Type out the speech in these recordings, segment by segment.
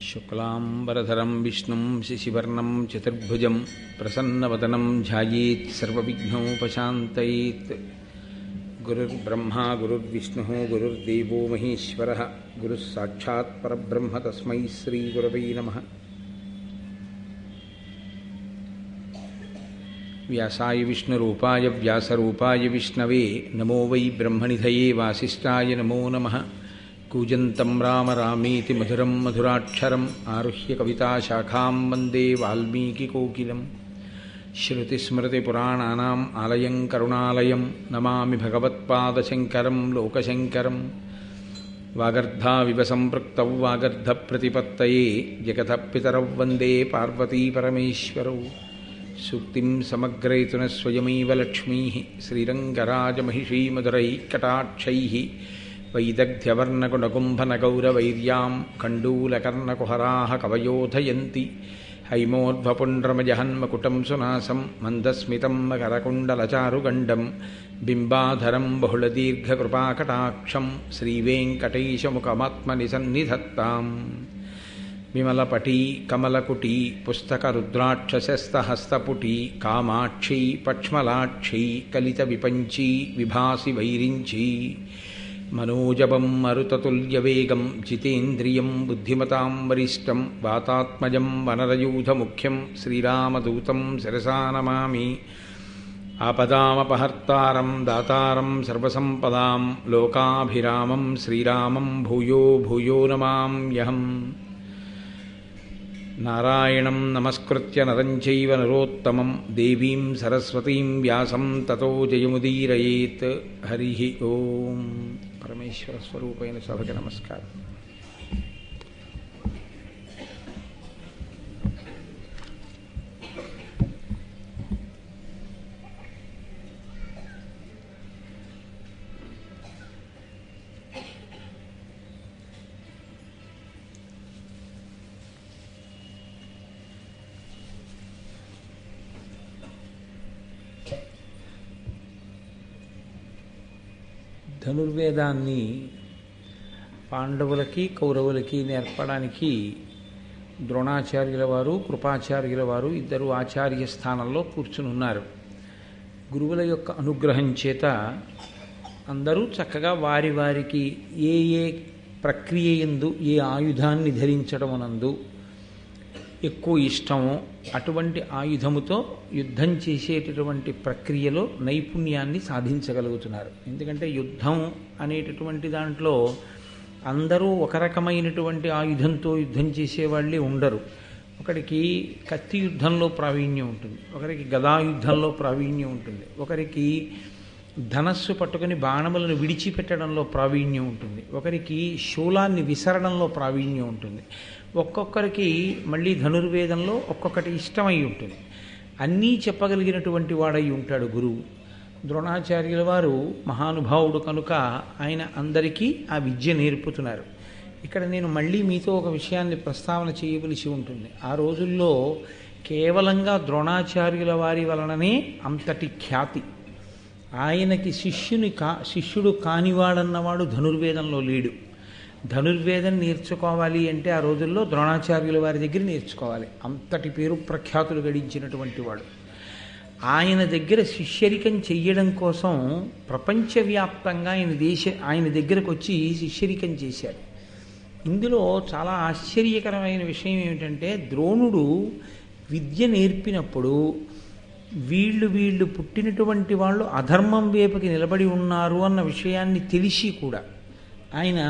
శుక్లాంబరధరం విష్ణుం శశివర్ణం చతుర్భుజం ప్రసన్నవదనం ధ్యాయేత్ సర్వవిఘ్నోపశాంతయేత్. గురుర్బ్రహ్మా గురుర్విష్ణుః గురుర్దేవో మహేశ్వరః గురుః సాక్షాత్ పరబ్రహ్మ తస్మై శ్రీగురవై నమః. వ్యాసాయ విష్ణురూపాయ వ్యాసరూపాయ విష్ణవే నమో వై బ్రహ్మనిధయే వాసిష్ఠాయ నమో నమః. కూజంతం రామ రామేతి మధురం మధురాక్షరం ఆరుహ్య కవితాశాఖాం వందే వాల్మీకికోకిలం. శ్రుతిస్మృతిపురాణానాం ఆలయం కరుణాలయం నమామి భగవత్పాదశంకరం లోకశంకరం. వాగర్ధావివ సంపృక్తౌ వాగర్ధప్రతిపత్తయే జగతః పితరౌ వందే పార్వతీపరమేశ్వరౌ. సూక్తిం సమగ్రయతున స్వయమేవ లక్ష్మీః శ్రీరంగరాజమహిషీమధురైః వైదగ్ధ్యవర్ణగుణగుంభనగౌరవైర్యాం కండూలకర్ణకుహరాः కవయోధయంతి. హైమోర్ధ్వపుండ్రమజహన్మకుటం సునాసం మందస్మితం మకరకుండలచారుగండం బింబాధరం బహుళదీర్ఘకృపాకటాక్షం శ్రీవేంకటేశముఖమాత్మనిసన్నిధత్తాం. విమలపటీ కమలకుటీ పుస్తకరుద్రాక్షసస్తహస్తపుటీ కామాక్షీ పక్ష్మలాక్షీ కలితవిపంచీ విభాసి వైరించీ. మనోజవం మరుతతుల్యవేగం జితేంద్రియం బుద్ధిమతాం వరిష్టం వాతాత్మజం వనరయూధముఖ్యం శ్రీరామదూతం శిరసా నమామి. ఆపదామపహర్తారం దాతారం సర్వసంపదాం లోకాభిరామం శ్రీరామం భూయో భూయో నమామ్యహం. నారాయణం నమస్కృత్య నరం చైవ నరోత్తమం దేవీం సరస్వతీం వ్యాసం తతో జయముదీరయేత్. హరి ఓం. పరమేశ్వర స్వరూపైన సభకి నమస్కారం. ధనుర్వేదాన్ని పాండవులకి కౌరవులకి నేర్పడానికి ద్రోణాచార్యుల వారు కృపాచార్యుల వారు ఇద్దరు ఆచార్య స్థానంలో కూర్చుని ఉన్నారు. గురువుల యొక్క అనుగ్రహం చేత అందరూ చక్కగా వారి వారికి ఏ ఏ ప్రక్రియ యందు ఏ ఆయుధాన్ని ధరించడమునందు ఎక్కువ ఇష్టమో అటువంటి ఆయుధముతో యుద్ధం చేసేటటువంటి ప్రక్రియలో నైపుణ్యాన్ని సాధించగలుగుతున్నారు. ఎందుకంటే యుద్ధం అనేటటువంటి దాంట్లో అందరూ ఒక రకమైనటువంటి ఆయుధంతో యుద్ధం చేసేవాళ్ళే ఉండరు. ఒకరికి కత్తి యుద్ధంలో ప్రావీణ్యం ఉంటుంది, ఒకరికి గదాయుద్ధంలో ప్రావీణ్యం ఉంటుంది, ఒకరికి ధనస్సు పట్టుకుని బాణములను విడిచిపెట్టడంలో ప్రావీణ్యం ఉంటుంది, ఒకరికి శూలాన్ని విసరడంలో ప్రావీణ్యం ఉంటుంది, ఒక్కొక్కరికి మళ్ళీ ధనుర్వేదంలో ఒక్కొక్కటి ఇష్టమై ఉంటుంది. అన్నీ చెప్పగలిగినటువంటి వాడై ఉంటాడు గురువు. ద్రోణాచార్యుల వారు మహానుభావుడు కనుక ఆయన అందరికీ ఆ విద్య నేర్పుతున్నారు. ఇక్కడ నేను మళ్ళీ మీతో ఒక విషయాన్ని ప్రస్తావన చేయవలసి ఉంటుంది. ఆ రోజుల్లో కేవలంగా ద్రోణాచార్యుల వారి వలననే అంతటి ఖ్యాతి. ఆయనకి శిష్యుడు కానివాడన్నవాడు ధనుర్వేదంలో లేడు. ధనుర్వేదం నేర్చుకోవాలి అంటే ఆ రోజుల్లో ద్రోణాచార్యుల వారి దగ్గర నేర్చుకోవాలి. అంతటి పేరు ప్రఖ్యాతులు గడించినటువంటి వాడు. ఆయన దగ్గర శిష్యరికం చెయ్యడం కోసం ప్రపంచవ్యాప్తంగా ఆయన దగ్గరకు వచ్చి శిష్యరికం చేశారు. ఇందులో చాలా ఆశ్చర్యకరమైన విషయం ఏమిటంటే ద్రోణుడు విద్య నేర్పినప్పుడు వీళ్ళు పుట్టినటువంటి వాళ్ళు అధర్మం వైపుకి నిలబడి ఉన్నారు అన్న విషయాన్ని తెలిసి కూడా ఆయన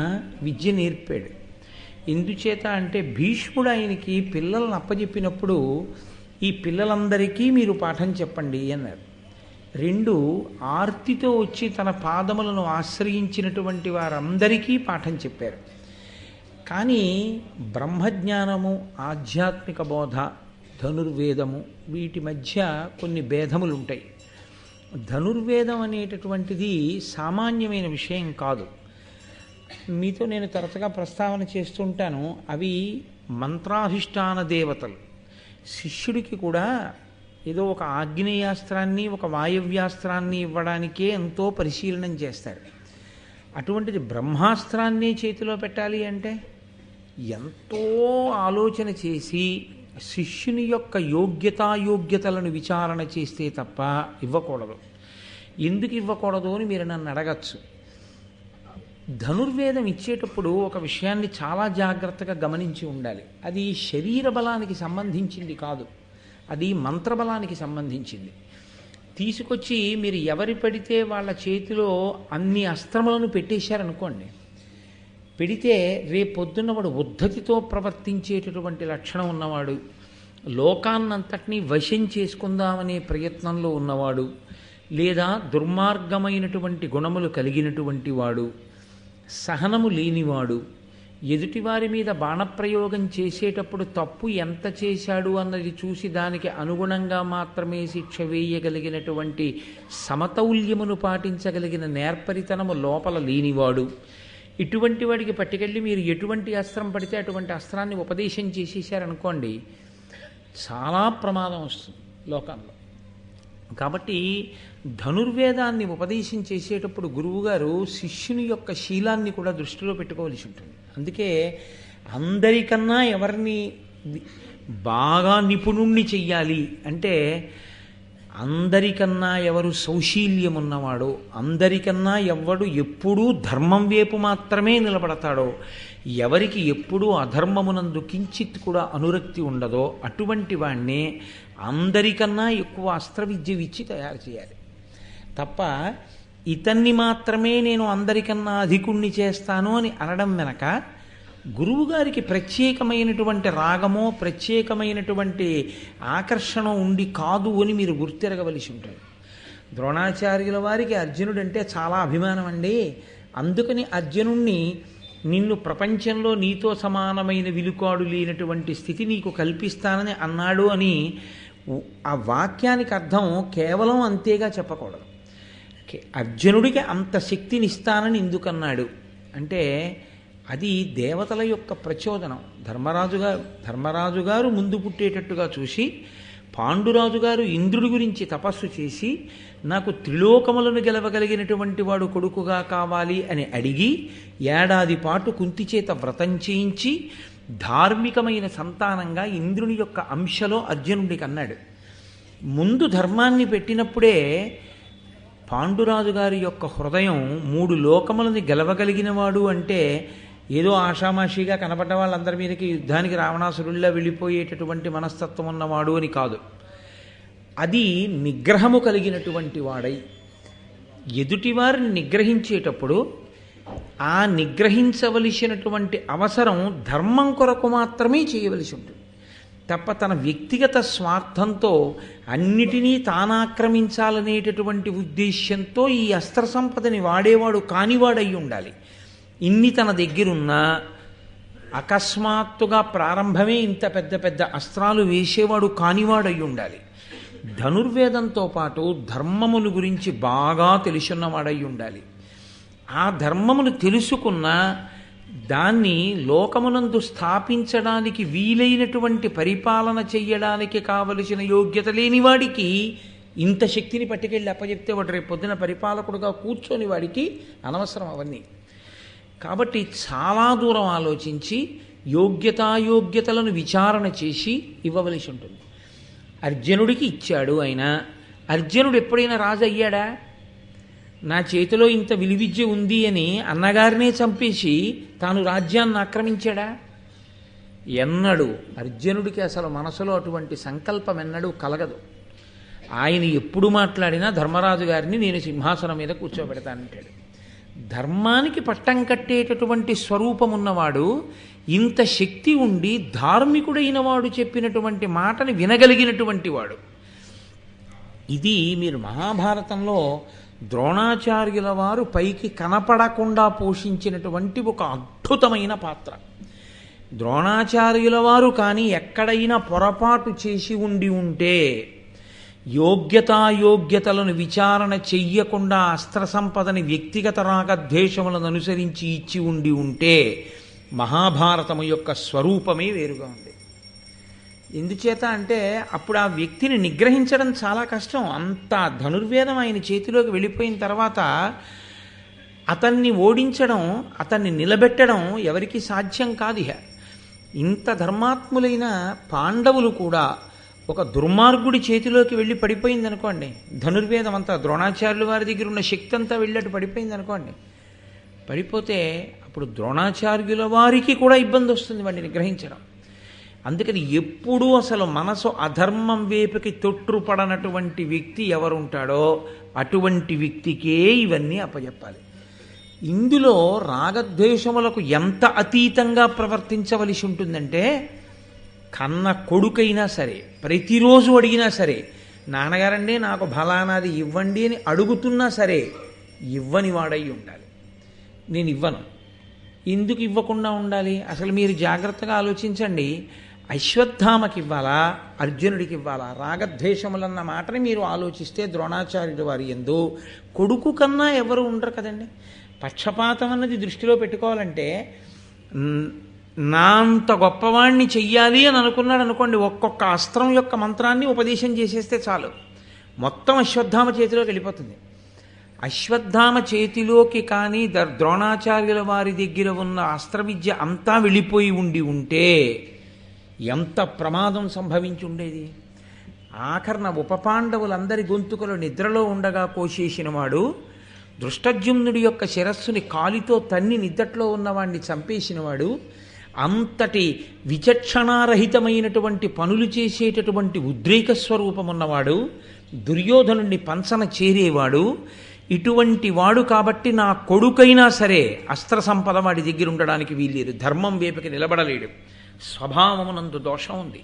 విద్య నేర్పాడు. ఎందుచేత అంటే భీష్ముడు ఆయనకి పిల్లలను అప్పచెప్పినప్పుడు ఈ పిల్లలందరికీ మీరు పాఠం చెప్పండి అన్నారు. రెండు, ఆర్తితో వచ్చి తన పాదములను ఆశ్రయించినటువంటి వారందరికీ పాఠం చెప్పారు. కానీ బ్రహ్మజ్ఞానము, ఆధ్యాత్మిక బోధ, ధనుర్వేదము వీటి మధ్య కొన్ని భేదములు ఉంటాయి. ధనుర్వేదం అనేటటువంటిది సామాన్యమైన విషయం కాదు. మీతో నేను తరచుగా ప్రస్తావన చేస్తుంటాను. అవి మంత్రాధిష్టాన దేవతలు. శిష్యుడికి కూడా ఏదో ఒక ఆగ్నేయాస్త్రాన్ని ఒక వాయవ్యాస్త్రాన్ని ఇవ్వడానికే ఎంతో పరిశీలనం చేస్తారు. అటువంటిది బ్రహ్మాస్త్రాన్ని చేతిలో పెట్టాలి అంటే ఎంతో ఆలోచన చేసి శిష్యుని యొక్క యోగ్యతాయోగ్యతలను విచారణ చేస్తే తప్ప ఇవ్వకూడదు. ఎందుకు ఇవ్వకూడదు అని మీరు నన్ను అడగచ్చు. ధనుర్వేదం ఇచ్చేటప్పుడు ఒక విషయాన్ని చాలా జాగ్రత్తగా గమనించి ఉండాలి. అది శరీర బలానికి సంబంధించింది కాదు, అది మంత్రబలానికి సంబంధించింది. తీసుకొచ్చి మీరు ఎవరి పడితే వాళ్ళ చేతిలో అన్ని అస్త్రములను పెట్టేశారనుకోండి, పెడితే రేపొద్దున్న వాడు ఉద్ధతితో ప్రవర్తించేటటువంటి లక్షణం ఉన్నవాడు, లోకాన్నంతటినీ వశం చేసుకుందామనే ప్రయత్నంలో ఉన్నవాడు, లేదా దుర్మార్గమైనటువంటి గుణములు కలిగినటువంటి వాడు, సహనము లేనివాడు, ఎదుటివారి మీద బాణప్రయోగం చేసేటప్పుడు తప్పు ఎంత చేశాడు అన్నది చూసి దానికి అనుగుణంగా మాత్రమే శిక్ష వేయగలిగినటువంటి సమతౌల్యమును పాటించగలిగిన నేర్పరితనము లోపల లేనివాడు, ఇటువంటి వాడికి పట్టుకెళ్ళి మీరు ఎటువంటి అస్త్రం పడితే అటువంటి అస్త్రాన్ని ఉపదేశం చేసేసారనుకోండి, చాలా ప్రమాదం వస్తుంది లోకంలో. కాబట్టి ధనుర్వేదాన్ని ఉపదేశం చేసేటప్పుడు గురువుగారు శిష్యుని యొక్క శీలాన్ని కూడా దృష్టిలో పెట్టుకోవలసి ఉంటుంది. అందుకే అందరికన్నా ఎవరిని బాగా నిపుణుణ్ణి చెయ్యాలి అంటే, అందరికన్నా ఎవరు సౌశీల్యం ఉన్నవాడో, అందరికన్నా ఎవడు ఎప్పుడూ ధర్మం వైపు మాత్రమే నిలబడతాడో, ఎవరికి ఎప్పుడూ అధర్మమునందు కించిత్ కూడా అనురక్తి ఉండదో అటువంటి వాణ్ణే అందరికన్నా ఎక్కువ అస్త్ర విద్య ఇచ్చి తయారు చేయాలి తప్ప ఇతన్ని మాత్రమే నేను అందరికన్నా అధికుణ్ణి చేస్తాను అని అనడం వెనక గురువుగారికి ప్రత్యేకమైనటువంటి రాగమో ప్రత్యేకమైనటువంటి ఆకర్షణ ఉండి కాదు అని మీరు గుర్తిరగవలసి ఉంటుంది. ద్రోణాచార్యుల వారికి అర్జునుడంటే చాలా అభిమానం అండి, అందుకని అర్జునుణ్ణి నిన్ను ప్రపంచంలో నీతో సమానమైన విలుకాడు లేనటువంటి స్థితి నీకు కల్పిస్తానని అన్నాడు అని ఆ వాక్యానికి అర్థం కేవలం అంతేగా చెప్పకూడదు. అర్జునుడికి అంత శక్తినిస్తానని ఎందుకన్నాడు అంటే అది దేవతల యొక్క ప్రచోదనం. ధర్మరాజు గారు ముందు పుట్టేటట్టుగా చూసి పాండురాజు గారు ఇంద్రుడి గురించి తపస్సు చేసి నాకు త్రిలోకములను గెలవగలిగినటువంటి వాడు కొడుకుగా కావాలి అని అడిగి ఏడాది పాటు కుంతి చేత వ్రతం చేయించి ధార్మికమైన సంతానంగా ఇంద్రుని యొక్క అంశలో అర్జునుడికి అన్నాడు. ముందు ధర్మాన్ని పెట్టినప్పుడే పాండురాజు గారి యొక్క హృదయం 3 లోకములని గెలవగలిగిన వాడు అంటే ఏదో ఆషామాషిగా కనపడ్డ వాళ్ళందరి మీదకి యుద్ధానికి రావణాసురుల్లా వెళ్ళిపోయేటటువంటి మనస్తత్వం ఉన్నవాడు అని కాదు. అది నిగ్రహము కలిగినటువంటి వాడై ఎదుటివారిని నిగ్రహించేటప్పుడు ఆ నిగ్రహించవలసినటువంటి అవసరం ధర్మం కొరకు మాత్రమే చేయవలసి ఉంటుంది తప్ప తన వ్యక్తిగత స్వార్థంతో అన్నిటినీ తానాక్రమించాలనేటటువంటి ఉద్దేశ్యంతో ఈ అస్త్ర సంపదని వాడేవాడు కానివాడై ఉండాలి. ఇన్ని తన దగ్గరున్నా అకస్మాత్తుగా ప్రారంభమే ఇంత పెద్ద పెద్ద అస్త్రాలు వేసేవాడు కానివాడై ఉండాలి. ధనుర్వేదంతో పాటు ధర్మముల గురించి బాగా తెలుసున్నవాడై ఉండాలి. ఆ ధర్మమును తెలుసుకున్న దాన్ని లోకమునందు స్థాపించడానికి వీలైనటువంటి పరిపాలన చెయ్యడానికి కావలసిన యోగ్యత లేనివాడికి ఇంత శక్తిని పట్టుకెళ్ళి అప్పచెప్తే వాడు రేపు పొద్దున పరిపాలకుడుగా కూర్చొని వాడికి అనవసరం అవన్నీ. కాబట్టి చాలా దూరం ఆలోచించి యోగ్యతాయోగ్యతలను విచారణ చేసి ఇవ్వవలసి ఉంటుంది. అర్జునుడికి ఇచ్చాడు. ఆయన అర్జునుడు ఎప్పుడైనా రాజు అయ్యాడా? నా చేతిలో ఇంత విలువిద్య ఉంది అని అన్నగారినే చంపేసి తాను రాజ్యాన్ని ఆక్రమించాడా? ఎన్నడూ అర్జునుడికి అసలు మనసులో అటువంటి సంకల్పం ఎన్నడూ కలగదు. ఆయన ఎప్పుడు మాట్లాడినా ధర్మరాజు గారిని నేను సింహాసనం మీద కూర్చోబెడతానంటాడు. ధర్మానికి పట్టం కట్టేటటువంటి స్వరూపం ఉన్నవాడు, ఇంత శక్తి ఉండి ధార్మికుడైన వాడు చెప్పినటువంటి మాటని వినగలిగినటువంటి వాడు. ఇది మీరు మహాభారతంలో ద్రోణాచార్యుల వారు పైకి కనపడకుండా పోషించినటువంటి ఒక అద్భుతమైన పాత్ర. ద్రోణాచార్యుల వారు కానీ ఎక్కడైనా పొరపాటు చేసి ఉంటే యోగ్యతాయోగ్యతలను విచారణ చెయ్యకుండా అస్త్ర సంపదని వ్యక్తిగత రాగద్వేషములను అనుసరించి ఇచ్చి ఉంటే మహాభారతము యొక్క స్వరూపమే వేరుగా ఉంది. ఎందుచేత అంటే అప్పుడు ఆ వ్యక్తిని నిగ్రహించడం చాలా కష్టం. అంత ధనుర్వేదం ఆయన చేతిలోకి వెళ్ళిపోయిన తర్వాత అతన్ని ఓడించడం, అతన్ని నిలబెట్టడం ఎవరికి సాధ్యం కాదు. ఇంత ధర్మాత్ములైన పాండవులు కూడా ఒక దుర్మార్గుడి చేతిలోకి వెళ్ళి పడిపోయింది అనుకోండి, ధనుర్వేదం అంతా ద్రోణాచార్యుల వారి దగ్గర ఉన్న శక్తి అంతా వెళ్ళట్టు పడిపోయింది అనుకోండి, పడిపోతే అప్పుడు ద్రోణాచార్యుల వారికి కూడా ఇబ్బంది వస్తుంది వాడిని నిగ్రహించడం. అందుకని ఎప్పుడూ అసలు మనసు అధర్మం వైపుకి తొట్టుపడనటువంటి వ్యక్తి ఎవరుంటాడో అటువంటి వ్యక్తికే ఇవన్నీ అప్పచెప్పాలి. ఇందులో రాగద్వేషములకు ఎంత అతీతంగా ప్రవర్తించవలసి ఉంటుందంటే, కన్న కొడుకైనా సరే ప్రతిరోజు అడిగినా సరే, నాన్నగారండి నాకు ఫలానాది ఇవ్వండి అని అడుగుతున్నా సరే ఇవ్వని వాడై ఉండాలి. నేను ఇవ్వను. ఎందుకు ఇవ్వకుండా ఉండాలి? అసలు మీరు జాగ్రత్తగా ఆలోచించండి. అశ్వత్థామకి ఇవ్వాలా, అర్జునుడికి ఇవ్వాలా? రాగద్వేషములన్న మాటని మీరు ఆలోచిస్తే ద్రోణాచార్యుడు వారి యందు కొడుకు కన్నా ఎవరు ఉండరు కదండి. పక్షపాతం అన్నది దృష్టిలో పెట్టుకోవాలంటే, నా అంత గొప్పవాణ్ణి చెయ్యాలి అని అనుకున్నాడు అనుకోండి, ఒక్కొక్క అస్త్రం యొక్క మంత్రాన్ని ఉపదేశం చేసేస్తే చాలు, మొత్తం అశ్వత్థామ చేతిలోకి వెళ్ళిపోతుంది. అశ్వత్థామ చేతిలోకి కానీ ద్రోణాచార్యుల వారి దగ్గర ఉన్న అస్త్ర విద్య అంతా వెళ్ళిపోయి ఉంటే ఎంత ప్రమాదం సంభవించి ఉండేది. ఆఖరణ ఉపపాండవులందరి గొంతుకలు నిద్రలో ఉండగా కోసేసిన వాడు, దృష్టద్యుమ్నుడి యొక్క శిరస్సుని కాలితో తన్ని నిద్దట్లో ఉన్నవాడిని చంపేసినవాడు, అంతటి విచక్షణారహితమైనటువంటి పనులు చేసేటటువంటి ఉద్రేక స్వరూపమున్నవాడు, దుర్యోధనుడిని పంచన చేరేవాడు, ఇటువంటి వాడు కాబట్టి నా కొడుకైనా సరే అస్త్ర సంపద వాడి దగ్గర ఉండడానికి వీల్లేదు, ధర్మం వైపుకి నిలబడలేడు. స్వభావమునందు దోషం ఉంది.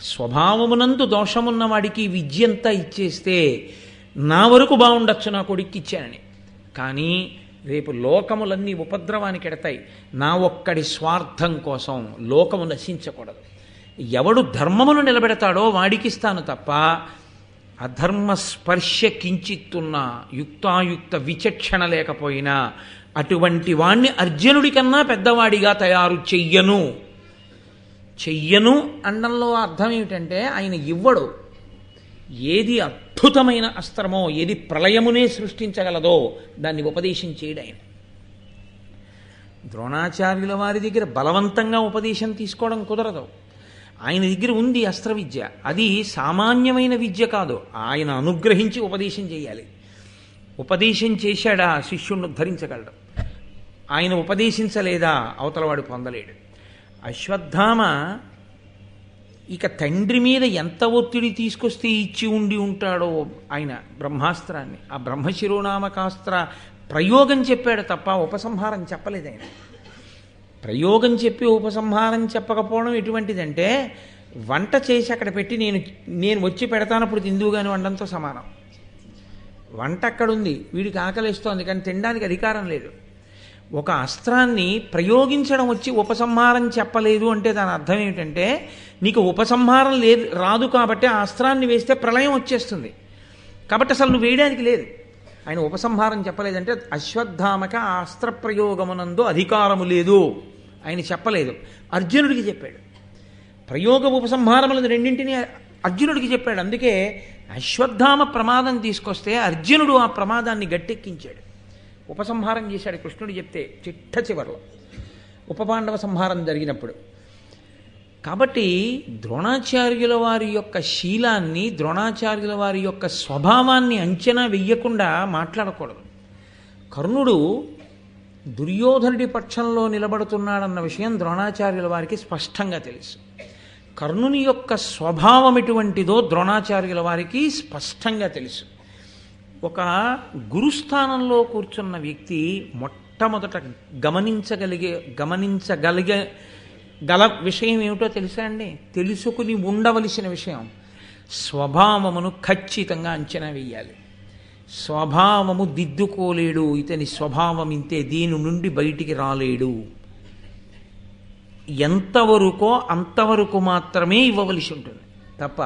స్వభావమునందు దోషమున్న వాడికి విద్యంతా ఇచ్చేస్తే నా వరకు బాగుండొచ్చు నా కొడుక్కి ఇచ్చానని, కానీ రేపు లోకములన్నీ ఉపద్రవానికి ఎడతాయి. నా ఒక్కడి స్వార్థం కోసం లోకము నశించకూడదు. ఎవడు ధర్మమును నిలబెడతాడో వాడికిస్తాను తప్ప, అధర్మ స్పర్శ కించిత్తున్న యుక్తాయుక్త విచక్షణ లేకపోయినా అటువంటి వాణ్ణి అర్జునుడి కన్నా పెద్దవాడిగా తయారు చెయ్యను. అండంలో అర్థం ఏమిటంటే, ఆయన ఇవ్వడు. ఏది అద్భుతమైన అస్త్రమో, ఏది ప్రళయమునే సృష్టించగలదో దాన్ని ఉపదేశం చేయడు ఆయన. ద్రోణాచార్యుల వారి దగ్గర బలవంతంగా ఉపదేశం తీసుకోవడం కుదరదు. ఆయన దగ్గర ఉంది అస్త్ర విద్య, అది సామాన్యమైన విద్య కాదు. ఆయన అనుగ్రహించి ఉపదేశం చేయాలి. ఉపదేశం చేశాడా శిష్యుణ్ణి ఉద్ధరించగలడు. ఆయన ఉపదేశించలేదా అవతలవాడు పొందలేడు. అశ్వత్థామ ఇక తండ్రి మీద ఎంత ఒత్తిడి తీసుకొస్తే ఇచ్చి ఉంటాడో ఆయన బ్రహ్మాస్త్రాన్ని, ఆ బ్రహ్మశిరోనామకాస్త్ర ప్రయోగం చెప్పాడు తప్ప ఉపసంహారం చెప్పలేదు ఆయన. ప్రయోగం చెప్పి ఉపసంహారం చెప్పకపోవడం ఎటువంటిదంటే, వంట చేసి అక్కడ పెట్టి నేను వచ్చి పెడతాను అప్పుడు తిందువుగాని వండంతో సమానం. వంట అక్కడుంది, వీడికి ఆకలిస్తోంది, కానీ తినడానికి అధికారం లేదు. ఒక అస్త్రాన్ని ప్రయోగించడం వచ్చి ఉపసంహారం చెప్పలేదు అంటే దాని అర్థం ఏమిటంటే, నీకు ఉపసంహారం లేదు రాదు కాబట్టి ఆ అస్త్రాన్ని వేస్తే ప్రళయం వచ్చేస్తుంది, కాబట్టి అసలు నువ్వు వేయడానికి లేదు. ఆయన ఉపసంహారం చెప్పలేదంటే అశ్వత్థామక ఆ అస్త్ర ప్రయోగమునందు అధికారము లేదు ఆయన చెప్పలేదు. అర్జునుడికి చెప్పాడు. ప్రయోగ ఉపసంహారములను రెండింటినీ అర్జునుడికి చెప్పాడు. అందుకే అశ్వత్థామ ప్రమాదం తీసుకొస్తే అర్జునుడు ఆ ప్రమాదాన్ని గట్టెక్కించాడు, ఉపసంహారం చేశాడు. కృష్ణుడు చెప్తే చిట్ట చివరిలో ఉపపాండవ సంహారం జరిగినప్పుడు. కాబట్టి ద్రోణాచార్యుల వారి యొక్క శీలాన్ని, ద్రోణాచార్యుల వారి యొక్క స్వభావాన్ని అంచనా వెయ్యకుండా మాట్లాడకూడదు. కర్ణుడు దుర్యోధనుడి పక్షంలో నిలబడుతున్నాడన్న విషయం ద్రోణాచార్యుల వారికి స్పష్టంగా తెలుసు. కర్ణుని యొక్క స్వభావం ఎటువంటిదో ద్రోణాచార్యుల వారికి స్పష్టంగా తెలుసు. ఒక గురుస్థానంలో కూర్చున్న వ్యక్తి మొట్టమొదట గల విషయం ఏమిటో తెలుసా అండి? తెలుసుకుని ఉండవలసిన విషయం, స్వభావమును ఖచ్చితంగా అంచనా వేయాలి. స్వభావము దిద్దుకోలేడు, ఇతని స్వభావం ఇంతే, దీని నుండి బయటికి రాలేడు. ఎంతవరకో అంతవరకు మాత్రమే ఇవ్వవలసి ఉంటుంది తప్ప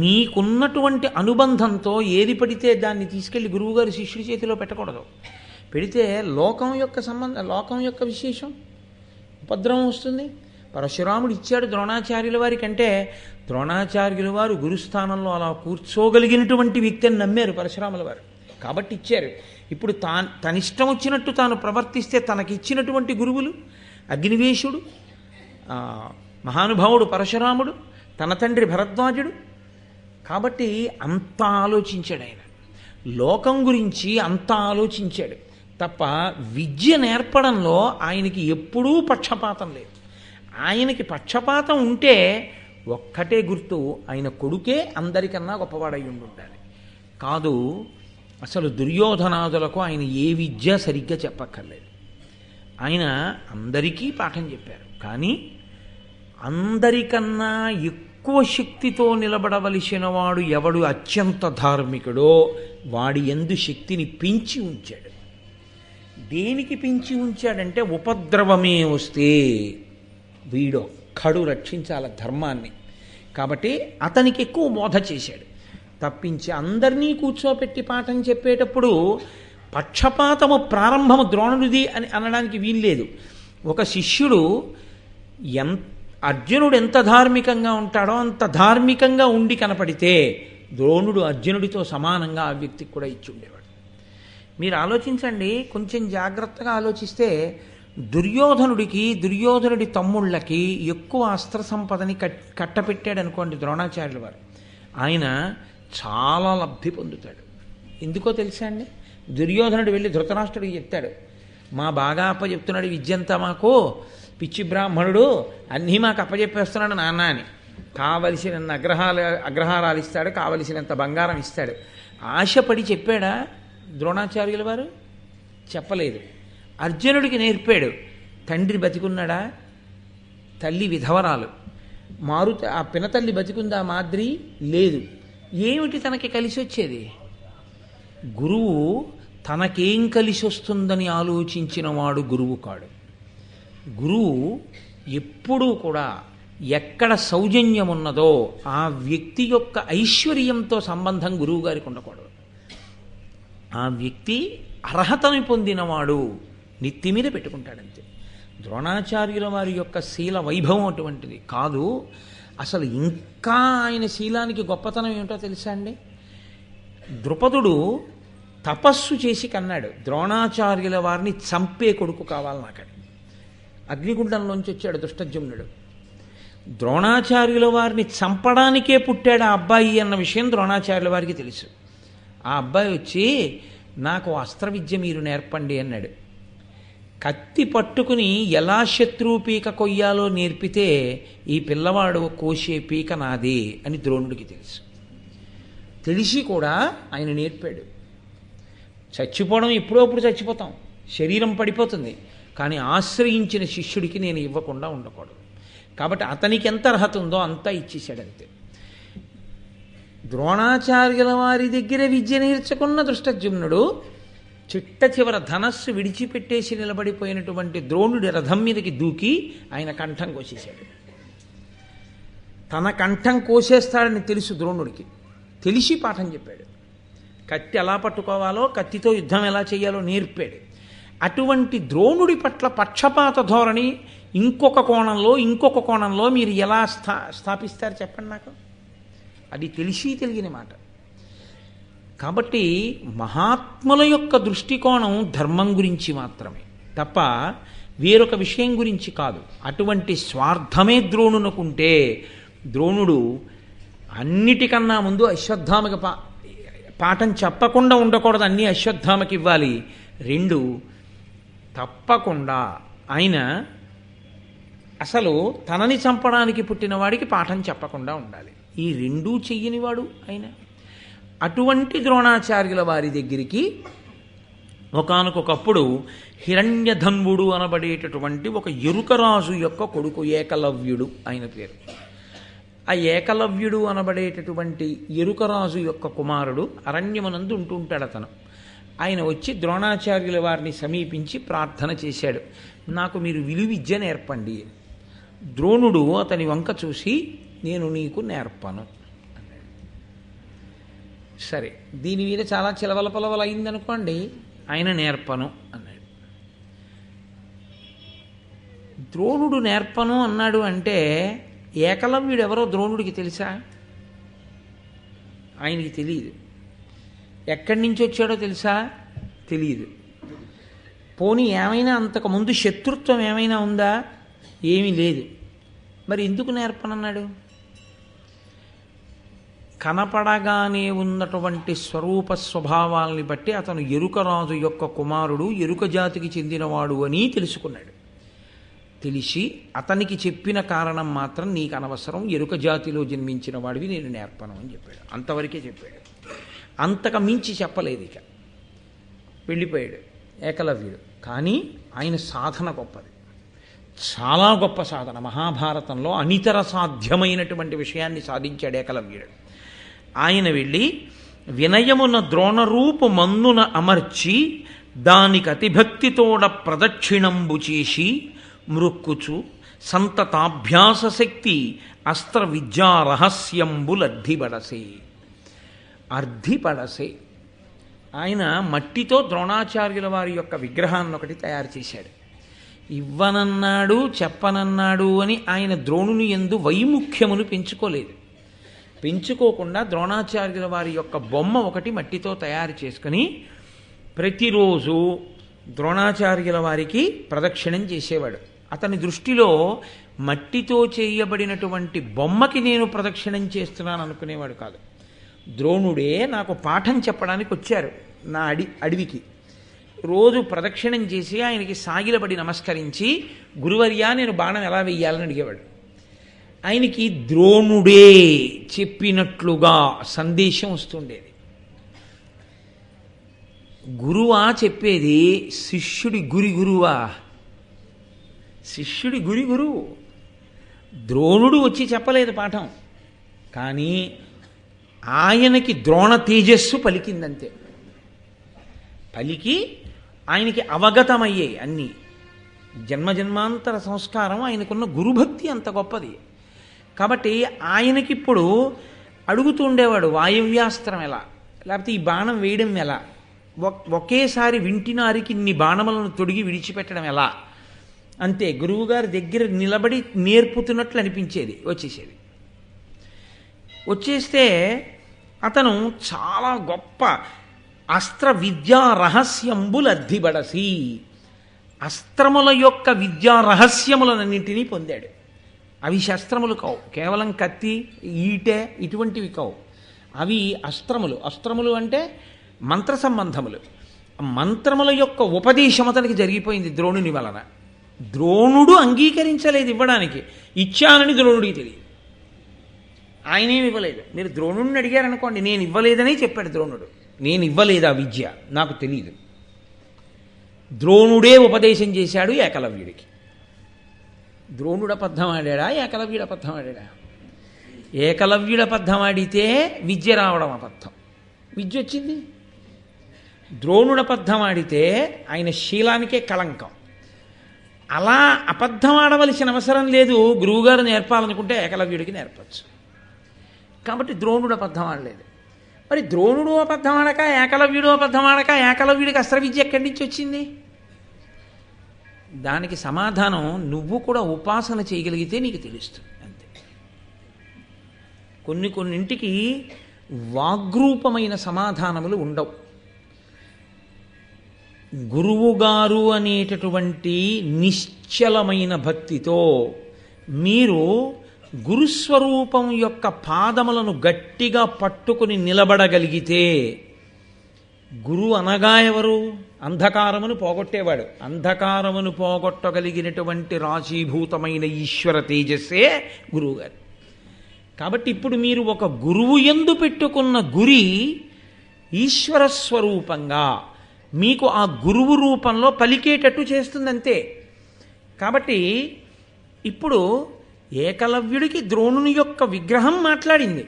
మీకున్నటువంటి అనుబంధంతో ఏది పడితే దాన్ని తీసుకెళ్లి గురువుగారి శిష్యుడి చేతిలో పెట్టకూడదు. పెడితే లోకం యొక్క విశేషం ఉపద్రవం వస్తుంది. పరశురాముడు ఇచ్చాడు ద్రోణాచార్యుల వారి కంటే, ద్రోణాచార్యుల వారు గురుస్థానంలో అలా కూర్చోగలిగినటువంటి వ్యక్తి అని నమ్మారు పరశురాముల వారు, కాబట్టి ఇచ్చారు. ఇప్పుడు తనిష్టం వచ్చినట్టు తాను ప్రవర్తిస్తే తనకిచ్చినటువంటి గురువులు అగ్నివేశుడు, ఆ, మహానుభావుడు పరశురాముడు, తన తండ్రి భరద్వాజుడు. కాబట్టి అంత ఆలోచించాడు ఆయన, లోకం గురించి అంత ఆలోచించాడు తప్ప విద్య నేర్పడంలో ఆయనకి ఎప్పుడూ పక్షపాతం లేదు. ఆయనకి పక్షపాతం ఉంటే ఒక్కటే గుర్తు, ఆయన కొడుకే అందరికన్నా గొప్పవాడై ఉండాలి. కాదు, అసలు దుర్యోధనాదులకు ఆయన ఏ విద్య సరిగ్గా చెప్పక్కర్లేదు. ఆయన అందరికీ పాఠం చెప్పారు. కానీ అందరికన్నా ఎక్కువ శక్తితో నిలబడవలసిన వాడు ఎవడు అత్యంత ధార్మికుడో వాడి యందు శక్తిని పెంచి ఉంచాడు. దేనికి పెంచి ఉంచాడంటే ఉపద్రవమే వస్తే వీడొక్కడు రక్షించాల ధర్మాన్ని. కాబట్టి అతనికి ఎక్కువ బోధ చేశాడు తప్పించి అందరినీ కూర్చోపెట్టి పాఠం చెప్పేటప్పుడు పక్షపాతము ప్రారంభము ద్రోణుడిది అని అనడానికి వీల్లేదు. ఒక శిష్యుడు అర్జునుడు ఎంత ధార్మికంగా ఉంటాడో అంత ధార్మికంగా ఉండి కనపడితే ద్రోణుడు అర్జునుడితో సమానంగా ఆ వ్యక్తికి కూడా ఇచ్చి ఉండేవాడు. మీరు ఆలోచించండి, కొంచెం జాగ్రత్తగా ఆలోచిస్తే దుర్యోధనుడి తమ్ముళ్ళకి ఎక్కువ అస్త్ర సంపదని కట్టపెట్టాడు అనుకోండి ద్రోణాచార్యుల వారు, ఆయన చాలా లబ్ధి పొందుతాడు. ఎందుకో తెలుసా అండి? దుర్యోధనుడు వెళ్ళి ధృతరాష్ట్రుడికి చెప్తాడు, మా బాగా అప్పచెప్తున్నాడు విద్యంతా, మాకు పిచ్చి బ్రాహ్మణుడు అన్నీ మాకు అప్పచెప్పేస్తున్నాడు నాన్న అని. కావలసినంత అగ్రహారాలు ఇస్తాడు, కావలసినంత బంగారం ఇస్తాడు. ఆశపడి చెప్పాడా ద్రోణాచార్యుల వారు? చెప్పలేదు. అర్జునుడికి నేర్పాడు. తండ్రి బతికున్నాడా? తల్లి విధవరాలు. ఆ పినతల్లి బతికుందా? మాద్రి లేదు. ఏమిటి తనకి కలిసి వచ్చేది? గురువు తనకేం కలిసి వస్తుందని ఆలోచించిన వాడు గురువు కాడు. గురువు ఎప్పుడూ కూడా ఎక్కడ సౌజన్యం ఉన్నదో ఆ వ్యక్తి యొక్క ఐశ్వర్యంతో సంబంధం గురువు గారికి ఉండకూడదు. ఆ వ్యక్తి అర్హతని పొందినవాడు నెత్తి మీద పెట్టుకుంటాడంతే. ద్రోణాచార్యుల వారి యొక్క శీల వైభవం అటువంటిది కాదు. అసలు ఇంకా ఆయన శీలానికి గొప్పతనం ఏమిటో తెలుసా అండి? ద్రుపదుడు తపస్సు చేసి కన్నాడు, ద్రోణాచార్యుల వారిని చంపే కొడుకు కావాలి నాకని. అగ్నిగుండంలోంచి వచ్చాడు దుష్టజుమ్నుడు. ద్రోణాచార్యుల వారిని చంపడానికే పుట్టాడు ఆ అబ్బాయి అన్న విషయం ద్రోణాచార్యుల వారికి తెలుసు. ఆ అబ్బాయి వచ్చి, నాకు అస్త్ర విద్య మీరు నేర్పండి అన్నాడు. కత్తి పట్టుకుని ఎలా శత్రువు పీక కొయ్యాలో నేర్పితే ఈ పిల్లవాడు కోసే పీక నాదే అని ద్రోణుడికి తెలుసు. తెలిసి కూడా ఆయన నేర్పాడు. చచ్చిపోవడం ఎప్పుడప్పుడు చచ్చిపోతాం, శరీరం పడిపోతుంది, కానీ ఆశ్రయించిన శిష్యుడికి నేను ఇవ్వకుండా ఉండకూడదు. కాబట్టి అతనికి ఎంత అర్హత ఉందో అంతా ఇచ్చేశాడంతే. ద్రోణాచార్యుల వారి దగ్గర విద్య నేర్చుకున్న ధృష్టద్యుమ్నుడు చిట్ట చివర ధనస్సు విడిచిపెట్టేసి నిలబడిపోయినటువంటి ద్రోణుడి రథం మీదకి దూకి ఆయన కంఠం కోసేశాడు. తన కంఠం కోసేస్తాడని తెలుసు ద్రోణుడికి, తెలిసి పాఠం చెప్పాడు. కత్తి ఎలా పట్టుకోవాలో, కత్తితో యుద్ధం ఎలా చేయాలో నేర్పాడు. అటువంటి ద్రోణుడి పట్ల పక్షపాత ధోరణి ఇంకొక కోణంలో మీరు ఎలా స్థాపిస్తారు చెప్పండి నాకు? అది తెలిసి తెలియని మాట. కాబట్టి మహాత్ముల యొక్క దృష్టికోణం ధర్మం గురించి మాత్రమే తప్ప వేరొక విషయం గురించి కాదు. అటువంటి స్వార్థమే ద్రోణునకుంటే ద్రోణుడు అన్నిటికన్నా ముందు అశ్వత్థామకి పాఠం చెప్పకుండా ఉండకూడదు, అన్నీ అశ్వత్థామకి ఇవ్వాలి. 2, తప్పకుండా ఆయన అసలు తనని చంపడానికి పుట్టిన వాడికి పాఠం చెప్పకుండా ఉండాలి. ఈ 2 చెయ్యనివాడు ఆయన. అటువంటి ద్రోణాచార్యుల వారి దగ్గరికి ఒకానొకప్పుడు హిరణ్యధన్వుడు అనబడేటటువంటి ఒక ఎరుకరాజు యొక్క కొడుకు ఏకలవ్యుడు ఆయన పేరు. ఆ ఏకలవ్యుడు అనబడేటటువంటి ఎరుకరాజు యొక్క కుమారుడు అరణ్యమునందు ఉంటుంటాడు అతను. ఆయన వచ్చి ద్రోణాచార్యుల వారిని సమీపించి ప్రార్థన చేశాడు, నాకు మీరు విలువిద్య నేర్పండి. ద్రోణుడు అతని వంక చూసి, నేను నీకు నేర్పను అన్నాడు. సరే, దీని మీద చాలా చిలవల పొలవల అయిందనుకోండి, ఆయన నేర్పను అన్నాడు. ద్రోణుడు నేర్పను అన్నాడు అంటే ఏకలవ్యుడు ఎవరో ద్రోణుడికి తెలుసా? ఆయనకి తెలియదు. ఎక్కడి నుంచి వచ్చాడో తెలుసా? తెలియదు. పోనీ ఏమైనా అంతకుముందు శత్రుత్వం ఏమైనా ఉందా? ఏమీ లేదు. మరి ఎందుకు నేర్పనన్నాడు? కనపడగానే ఉన్నటువంటి స్వరూప స్వభావాల్ని బట్టి అతను ఎరుకరాజు యొక్క కుమారుడు, ఎరుక జాతికి చెందినవాడు అని తెలుసుకున్నాడు. తెలిసి అతనికి చెప్పిన కారణం మాత్రం నీకు అనవసరం, ఎరుక జాతిలో జన్మించిన వాడివి, నేను నేర్పను అని చెప్పాడు. అంతవరకే చెప్పాడు, అంతకు మించి చెప్పలేదు. ఇక వెళ్ళిపోయాడు ఏకలవ్యుడు. కానీ ఆయన సాధన గొప్పది, చాలా గొప్ప సాధన. మహాభారతంలో అనితర సాధ్యమైనటువంటి విషయాన్ని సాధించాడు ఏకలవ్యుడు. ఆయన వెళ్ళి వినయమున ద్రోణరూపు మన్నున అమర్చి దానికి అతిభక్తితోడ ప్రదక్షిణంబు చేసి మృక్కుచు సంతతాభ్యాస శక్తి అస్త్ర విద్యా రహస్యంబులర్థిబడసే. అర్థిపడసే. ఆయన మట్టితో ద్రోణాచార్యుల వారి యొక్క విగ్రహాన్ని ఒకటి తయారు చేశాడు. ఇవ్వనన్నాడు, చెప్పనన్నాడు అని ఆయన ద్రోణుని యందు వైముఖ్యమును పెంచుకోకుండా ద్రోణాచార్యుల వారి యొక్క బొమ్మ ఒకటి మట్టితో తయారు చేసుకుని ప్రతిరోజు ద్రోణాచార్యుల వారికి ప్రదక్షిణం చేసేవాడు. అతని దృష్టిలో మట్టితో చేయబడినటువంటి బొమ్మకి నేను ప్రదక్షిణం చేస్తున్నాను అనుకునేవాడు కాదు. ద్రోణుడే నాకు పాఠం చెప్పడానికి వచ్చారు నా అడవికి. రోజు ప్రదక్షిణం చేసి ఆయనకి సాగిలపడి నమస్కరించి, గురువర్యా నేను బాణం ఎలా వెయ్యాలని అడిగేవాడు. ఆయనకి ద్రోణుడే చెప్పినట్లుగా సందేశం వస్తుండేది. గురువా చెప్పేది, శిష్యుడి గురువా? శిష్యుడి గురువు. ద్రోణుడు వచ్చి చెప్పలేదు పాఠం, కానీ ఆయనకి ద్రోణ తేజస్సు పలికిందంతే. పలికి ఆయనకి అవగతమయ్యాయి అన్నీ. జన్మజన్మాంతర సంస్కారం, ఆయనకున్న గురుభక్తి అంత గొప్పది. కాబట్టి ఆయనకిప్పుడు అడుగుతూ ఉండేవాడు, వాయవ్యాస్త్రం ఎలా, లేకపోతే ఈ బాణం వేయడం ఎలా, ఒకేసారి వింటినారికి ఇన్ని బాణములను తొడిగి విడిచిపెట్టడం ఎలా. అంతే, గురువుగారి దగ్గర నిలబడి నేర్పుతున్నట్లు అనిపించేది. వచ్చేస్తే అతను చాలా గొప్ప అస్త్ర విద్యా రహస్యంబులర్థిబడసి, అస్త్రముల యొక్క విద్యా రహస్యములన్నింటినీ పొందాడు. అవి శస్త్రములు కావు, కేవలం కత్తి, ఈటె ఇటువంటివి కావు. అవి అస్త్రములు. అస్త్రములు అంటే మంత్ర సంబంధములు. మంత్రముల యొక్క ఉపదేశం అతనికి జరిగిపోయింది ద్రోణుని వలన. ద్రోణుడు అంగీకరించలేదు ఇవ్వడానికి, ఇచ్చానని ద్రోణుడికి తెలియదు. ఆయనేమి ఇవ్వలేదు. మీరు ద్రోణుడిని అడిగారనుకోండి, నేను ఇవ్వలేదని చెప్పాడు ద్రోణుడు. నేను ఇవ్వలేదు ఆ విద్య, నాకు తెలియదు. ద్రోణుడే ఉపదేశం చేశాడు ఏకలవ్యుడికి. ద్రోణుడు అబద్ధం ఆడాడా, ఏకలవ్యుడు అబద్ధం ఆడాడా? ఏకలవ్యుడు అబద్ధం ఆడితే విద్య రావడం అబద్ధం, విద్య వచ్చింది. ద్రోణుడు అబద్ధం ఆడితే ఆయన శీలానికే కళంకం. అలా అబద్ధం ఆడవలసిన అవసరం లేదు. గురువుగారు నేర్పాలనుకుంటే ఏకలవ్యుడికి నేర్పచ్చు. కాబట్టి ద్రోణుడు అబద్ధం ఆడలేదు. మరి ద్రోణుడు అబద్ధం ఆడక, ఏకలవ్యుడు అబద్ధం ఆడక, ఏకలవ్యుడికి అస్త్ర విద్య ఎక్కడి నుంచి వచ్చింది? దానికి సమాధానం నువ్వు కూడా ఉపాసన చేయగలిగితే నీకు తెలుస్తుంది అంతే. కొన్నింటికి వాగ్రూపమైన సమాధానములు ఉండవు. గురువుగారు అనేటటువంటి నిశ్చలమైన భక్తితో మీరు గురుస్వరూపం యొక్క పాదములను గట్టిగా పట్టుకుని నిలబడగలిగితే, గురువు అనగా ఎవరు? అంధకారమును పోగొట్టేవాడు. అంధకారమును పోగొట్టగలిగినటువంటి రాశీభూతమైన ఈశ్వర తేజస్సే గురువుగారు. కాబట్టి ఇప్పుడు మీరు ఒక గురువు యందు పెట్టుకున్న గురి ఈశ్వర స్వరూపంగా మీకు ఆ గురువు రూపంలో పలికేటట్టు చేస్తుందంతే. కాబట్టి ఇప్పుడు ఏకలవ్యుడికి ద్రోణుని యొక్క విగ్రహం మాట్లాడింది.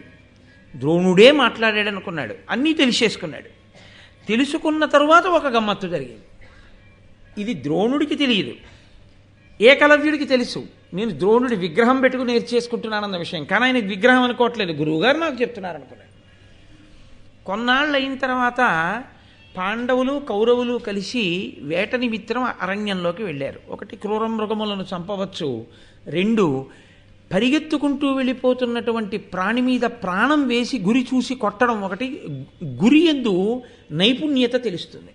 ద్రోణుడే మాట్లాడాడు అనుకున్నాడు, అన్నీ తెలిసేసుకున్నాడు. తెలుసుకున్న తరువాత ఒక గమ్మత్తు జరిగింది. ఇది ద్రోణుడికి తెలియదు, ఏకలవ్యుడికి తెలుసు. నేను ద్రోణుడి విగ్రహం పెట్టుకుని నేర్చేసుకుంటున్నానన్న విషయం, కానీ ఆయన విగ్రహం అనుకోవట్లేదు, గురువుగారు నాకు చెప్తున్నారు అనుకున్నాడు. కొన్నాళ్ళు అయిన తర్వాత పాండవులు కౌరవులు కలిసి వేట నిమిత్తం అరణ్యంలోకి వెళ్ళారు. ఒకటి, క్రూర మృగములను చంపవచ్చు. రెండు, పరిగెత్తుకుంటూ వెళ్ళిపోతున్నటువంటి ప్రాణి మీద ప్రాణం వేసి గురి చూసి కొట్టడం. ఒకటి, గురి యందు నైపుణ్యత తెలుస్తుంది.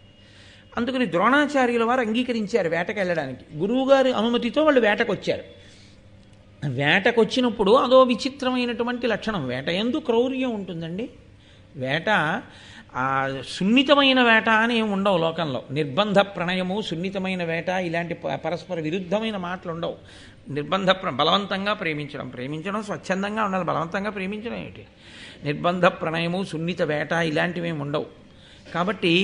అందుకని ద్రోణాచార్యుల వారు అంగీకరించారు వేటకు వెళ్ళడానికి. గురువుగారి అనుమతితో వాళ్ళు వేటకు వచ్చారు. వేటకొచ్చినప్పుడు అదో విచిత్రమైనటువంటి లక్షణం. వేట యందు క్రౌర్యం ఉంటుందండి. వేట సున్నితమైన వేట అని ఏమి ఉండవు లోకంలో. నిర్బంధ ప్రణయము, సున్నితమైన వేట, ఇలాంటి పరస్పర విరుద్ధమైన మాటలు ఉండవు. బలవంతంగా ప్రేమించడం స్వచ్ఛందంగా ఉండాలి. బలవంతంగా ప్రేమించడం ఏమిటి? నిర్బంధ ప్రణయము, సున్నిత వేట ఇలాంటివి ఏమి ఉండవు. కాబట్టి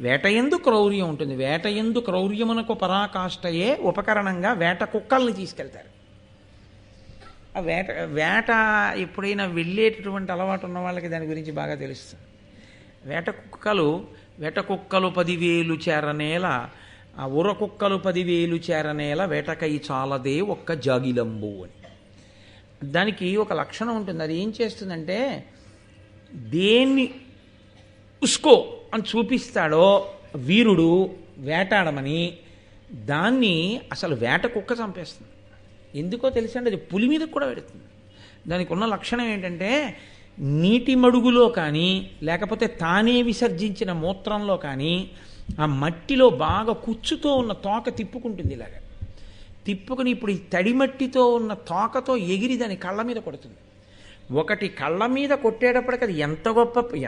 వేటయందు క్రౌర్యం ఉంటుంది. వేటయందు క్రౌర్యమునకు పరాకాష్ఠయే ఉపకరణంగా వేట కుక్కల్ని తీసుకెళ్తారు. ఆ వేట ఎప్పుడైనా వెళ్ళేటటువంటి అలవాటు ఉన్న వాళ్ళకి దాని గురించి బాగా తెలుస్తుంది. వేట కుక్కలు 10,000 చేరనేల, ఆ ఉర కుక్కలు 10,000 చేరనేల, వేటకై చాలదే ఒక్క జాగిలంబు అని. దానికి ఒక లక్షణం ఉంటుంది. అది ఏం చేస్తుందంటే, దేన్ని ఉస్కో అని చూపిస్తాడో వీరుడు వేటాడమని, దాన్ని అసలు వేట కుక్క చంపేస్తుంది. ఎందుకో తెలుసండి, అది పులి మీద కూడా పెడుతుంది. దానికి ఉన్న లక్షణం ఏంటంటే, నీటి మడుగులో కానీ లేకపోతే తానే విసర్జించిన మూత్రంలో కానీ ఆ మట్టిలో బాగా కుచ్చుతో ఉన్న తోక తిప్పుకుంటుంది. ఇలాగ తిప్పుకుని ఇప్పుడు ఈ తడి మట్టితో ఉన్న తోకతో ఎగిరి దాని కళ్ళ మీద కొడుతుంది. ఒకటి కళ్ళ మీద కొట్టేటప్పటికి అది